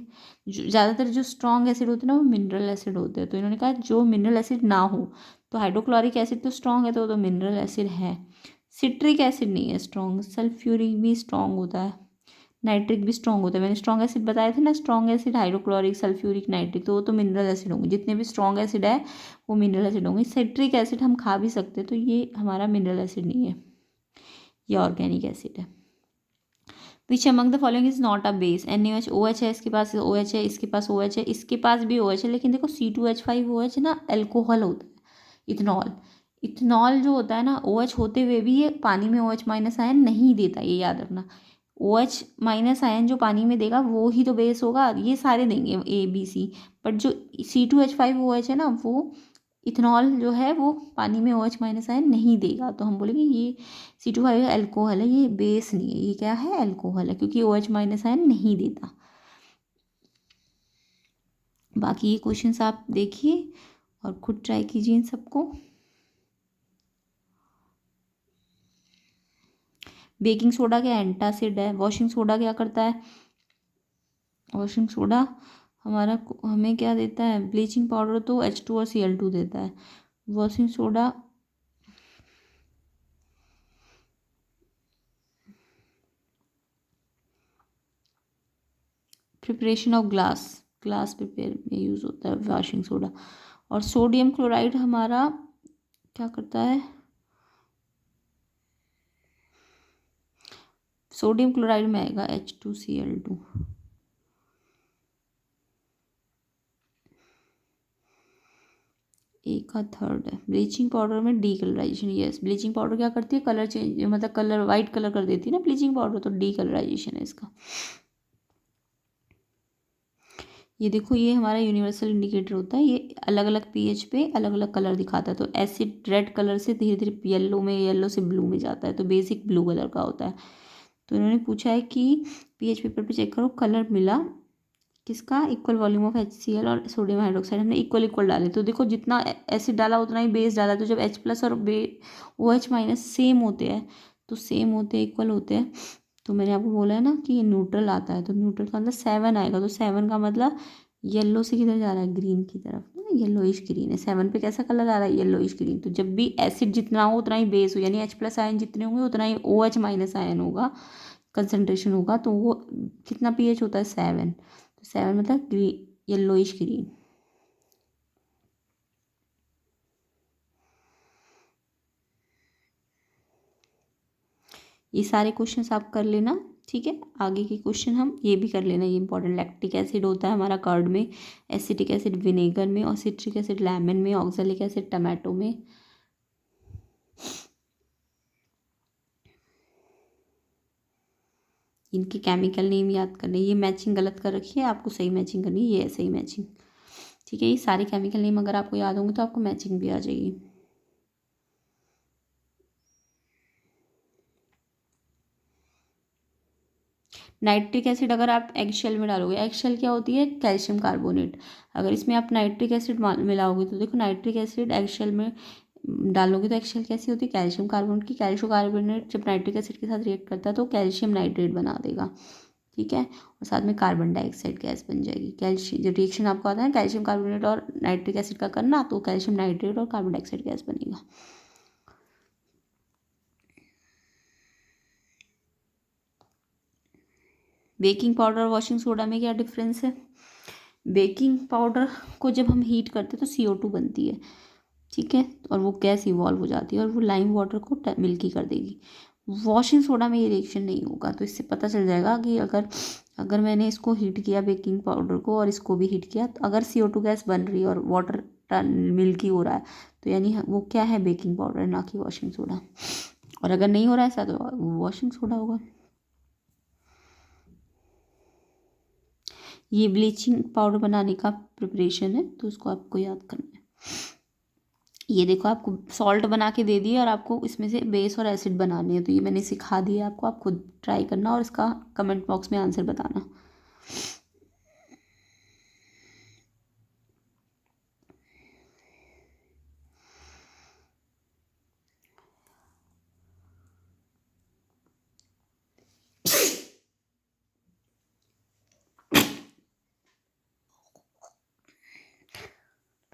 ज़्यादातर जो स्ट्रॉन्ग एसिड होते हैं ना वो मिनरल एसिड होते हैं, तो इन्होंने कहा जो मिनरल एसिड ना हो। तो हाइड्रोक्लोरिक एसिड तो स्ट्रॉन्ग है, तो वो तो मिनरल एसिड है। सिट्रिक एसिड नहीं है स्ट्रॉन्ग, सल्फ्यूरिक भी स्ट्रॉन्ग होता है, नाइट्रिक भी स्ट्रॉन्ग होता है। मैंने स्ट्रॉन्ग एसिड बताए थे ना, strong acid hydrochloric, sulphuric, nitric, तो वो तो मिनरल एसिड होंगे। जितने भी स्ट्रॉन्ग एसिड है वो मिनरल एसिड होंगे। सिट्रिक एसिड हम खा भी सकते हैं, तो ये हमारा मिनरल एसिड नहीं है, ये ऑर्गेनिक एसिड है। Which among the following is not a base, NaOH, OH है, इसके पास OH है, इसके पास OH है, इसके पास भी OH है, लेकिन देखो C2H5OH ना अल्कोहल होता है। इथनॉल, इथनॉल जो होता है ना, OH होते हुए भी ये पानी में OH माइनस आयन नहीं देता, ये याद रखना। OH माइनस आयन जो पानी में देगा वो ही तो बेस होगा, ये सारे देंगे ABC, बट जो C2H5OH है ना, वो इथेनॉल जो है वो पानी में OH माइनस आयन नहीं देगा, तो हम बोलेंगे ये C2H अल्कोहल है, ये बेस नहीं है, ये क्या है, अल्कोहल है, क्योंकि OH माइनस आयन नहीं देता। बाकी ये क्वेश्चंस आप देखिए और खुद ट्राई कीजिए इन सबको। बेकिंग सोडा क्या एंटासिड है, वॉशिंग सोडा क्या करता है, वॉशिंग सोडा हमें क्या देता है, ब्लीचिंग पाउडर तो H2 और Cl2 देता है। Washing soda preparation of glass prepare में यूज़ होता है वॉशिंग सोडा। और सोडियम क्लोराइड हमारा क्या करता है, सोडियम क्लोराइड में आएगा H2Cl2। एक का थर्ड है। ब्लीचिंग पाउडर में डीकलराइजेशन, यस, ब्लीचिंग पाउडर क्या करती है, कलर चेंज, मतलब कलर वाइट कलर कर देती है ना ब्लीचिंग पाउडर, तो डीकलराइजेशन है इसका। ये देखो, ये हमारा यूनिवर्सल इंडिकेटर होता है, ये अलग अलग pH पे अलग अलग कलर दिखाता है। तो एसिड रेड कलर से धीरे धीरे येलो में, येलो से ब्लू में जाता है, तो बेसिक ब्लू कलर का होता है। तो इन्होंने पूछा है कि pH पेपर पे चेक करो, कलर मिला किसका, इक्वल वॉल्यूम ऑफ HCl और सोडियम हाइड्रोक्साइड, हमने इक्वल इक्वल डाले, तो देखो जितना एसिड डाला उतना ही बेस डाला, तो जब H+ और OH माइनस सेम होते हैं, तो सेम होते हैं, इक्वल होते हैं, तो मैंने आपको बोला है ना कि ये न्यूट्रल आता है, तो न्यूट्रल का मतलब 7 आएगा, तो 7 का मतलब येलो से किधर जा रहा है, ग्रीन की तरफ, येलोइश ग्रीन है। 7 पे कैसा कलर आ रहा है, येलोइश ग्रीन। तो जब भी एसिड जितना हो उतना ही बेस हो, यानी H+ आयन जितने होंगे उतना ही OH माइनस आयन होगा, कंसनट्रेशन होगा, तो वो कितना pH होता है, 7। तो 7 मतलब येलोइश ग्रीन। ये सारे क्वेश्चंस आप कर लेना, ठीक है, आगे के क्वेश्चन हम ये भी कर लेना, ये इंपॉर्टेंट। लैक्टिक एसिड होता है हमारा कर्ड में, एसिटिक एसिड विनेगर में, और सिट्रिक एसिड लेमन में, ऑक्सैलिक एसिड टमाटो में। इनके केमिकल नेम याद करने, ये मैचिंग गलत कर रखी है, आपको सही मैचिंग करनी है, ये सही मैचिंग। ठीक है, ये सारे केमिकल नेम अगर आपको याद होंगे तो आपको मैचिंग भी आ जाएगी। नाइट्रिक एसिड अगर आप एग शेल में डालोगे, एग शेल क्या होती है, कैल्शियम कार्बोनेट, अगर इसमें आप नाइट्रिक एसिड मिलाओगे तो देखो नाइट्रिक एसिड एग शेल में डालोगे तो एग शेल कैसी होती है, कैल्शियम कार्बोनेट की। कैल्शियम कार्बोनेट जब नाइट्रिक एसिड के साथ रिएक्ट करता है तो कैल्शियम नाइट्रेट बना देगा। ठीक है, और साथ में कार्बन डाइऑक्साइड गैस बन जाएगी। कैल्शियम जब रिएक्शन आपको आता है कैल्शियम कार्बोनेट और नाइट्रिक एसिड का करना, तो कैल्शियम नाइट्रेट और कार्बन डाइऑक्साइड गैस बनेगा। बेकिंग पाउडर और वॉशिंग सोडा में क्या डिफरेंस है? बेकिंग पाउडर को जब हम हीट करते हैं तो CO2 बनती है, ठीक है, और वो गैस इवॉल्व हो जाती है और वो लाइम वाटर को मिल्की कर देगी। वॉशिंग सोडा में ये रिएक्शन नहीं होगा। तो इससे पता चल जाएगा कि अगर अगर मैंने इसको हीट किया बेकिंग पाउडर को और इसको भी हीट किया, तो अगर CO2 गैस बन रही है और वाटर मिल्की हो रहा है, तो यानी वो क्या है, बेकिंग पाउडर है, ना कि वॉशिंग सोडा। और अगर नहीं हो रहा है ऐसा तो वॉशिंग सोडा होगा। ये ब्लीचिंग पाउडर बनाने का प्रिपरेशन है, तो उसको आपको याद करना है। ये देखो आपको सॉल्ट बना के दे दिया और आपको इसमें से बेस और एसिड बनाने हैं, तो ये मैंने सिखा दिया आपको, आप खुद ट्राई करना और इसका कमेंट बॉक्स में आंसर बताना।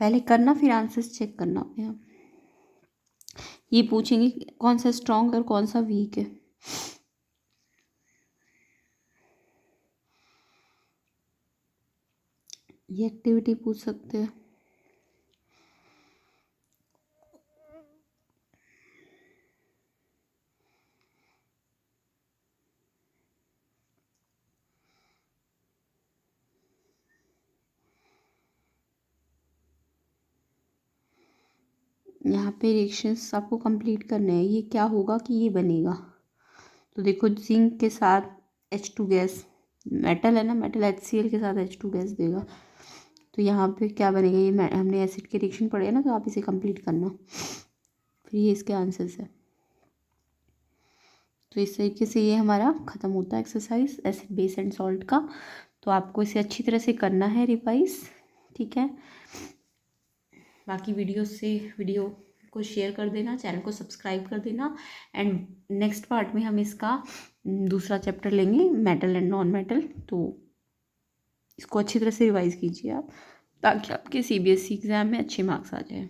पहले करना फिर आंसर्स चेक करना अपने आप। ये पूछेंगे कौन सा स्ट्रॉन्ग और कौन सा वीक है। ये एक्टिविटी पूछ सकते हैं। यहाँ पे रिएक्शंस आपको कंप्लीट करने हैं। ये क्या होगा कि ये बनेगा, तो देखो जिंक के साथ H2 गैस, मेटल है ना, मेटल HCl के साथ H2 गैस देगा, तो यहाँ पे क्या बनेगा, ये हमने एसिड के रिएक्शन पढ़े हैं ना, तो आप इसे कंप्लीट करना, फिर ये इसके आंसर्स है। तो इस तरीके से ये हमारा ख़त्म होता है exercise acid base and salt का। तो आपको इसे अच्छी तरह से करना है रिवाइज, ठीक है। बाकी वीडियो को शेयर कर देना, चैनल को सब्सक्राइब कर देना, एंड नेक्स्ट पार्ट में हम इसका दूसरा चैप्टर लेंगे, मेटल एंड नॉन मेटल। तो इसको अच्छी तरह से रिवाइज कीजिए आप, ताकि आपके CBSE एग्ज़ाम में अच्छे मार्क्स आ जाए।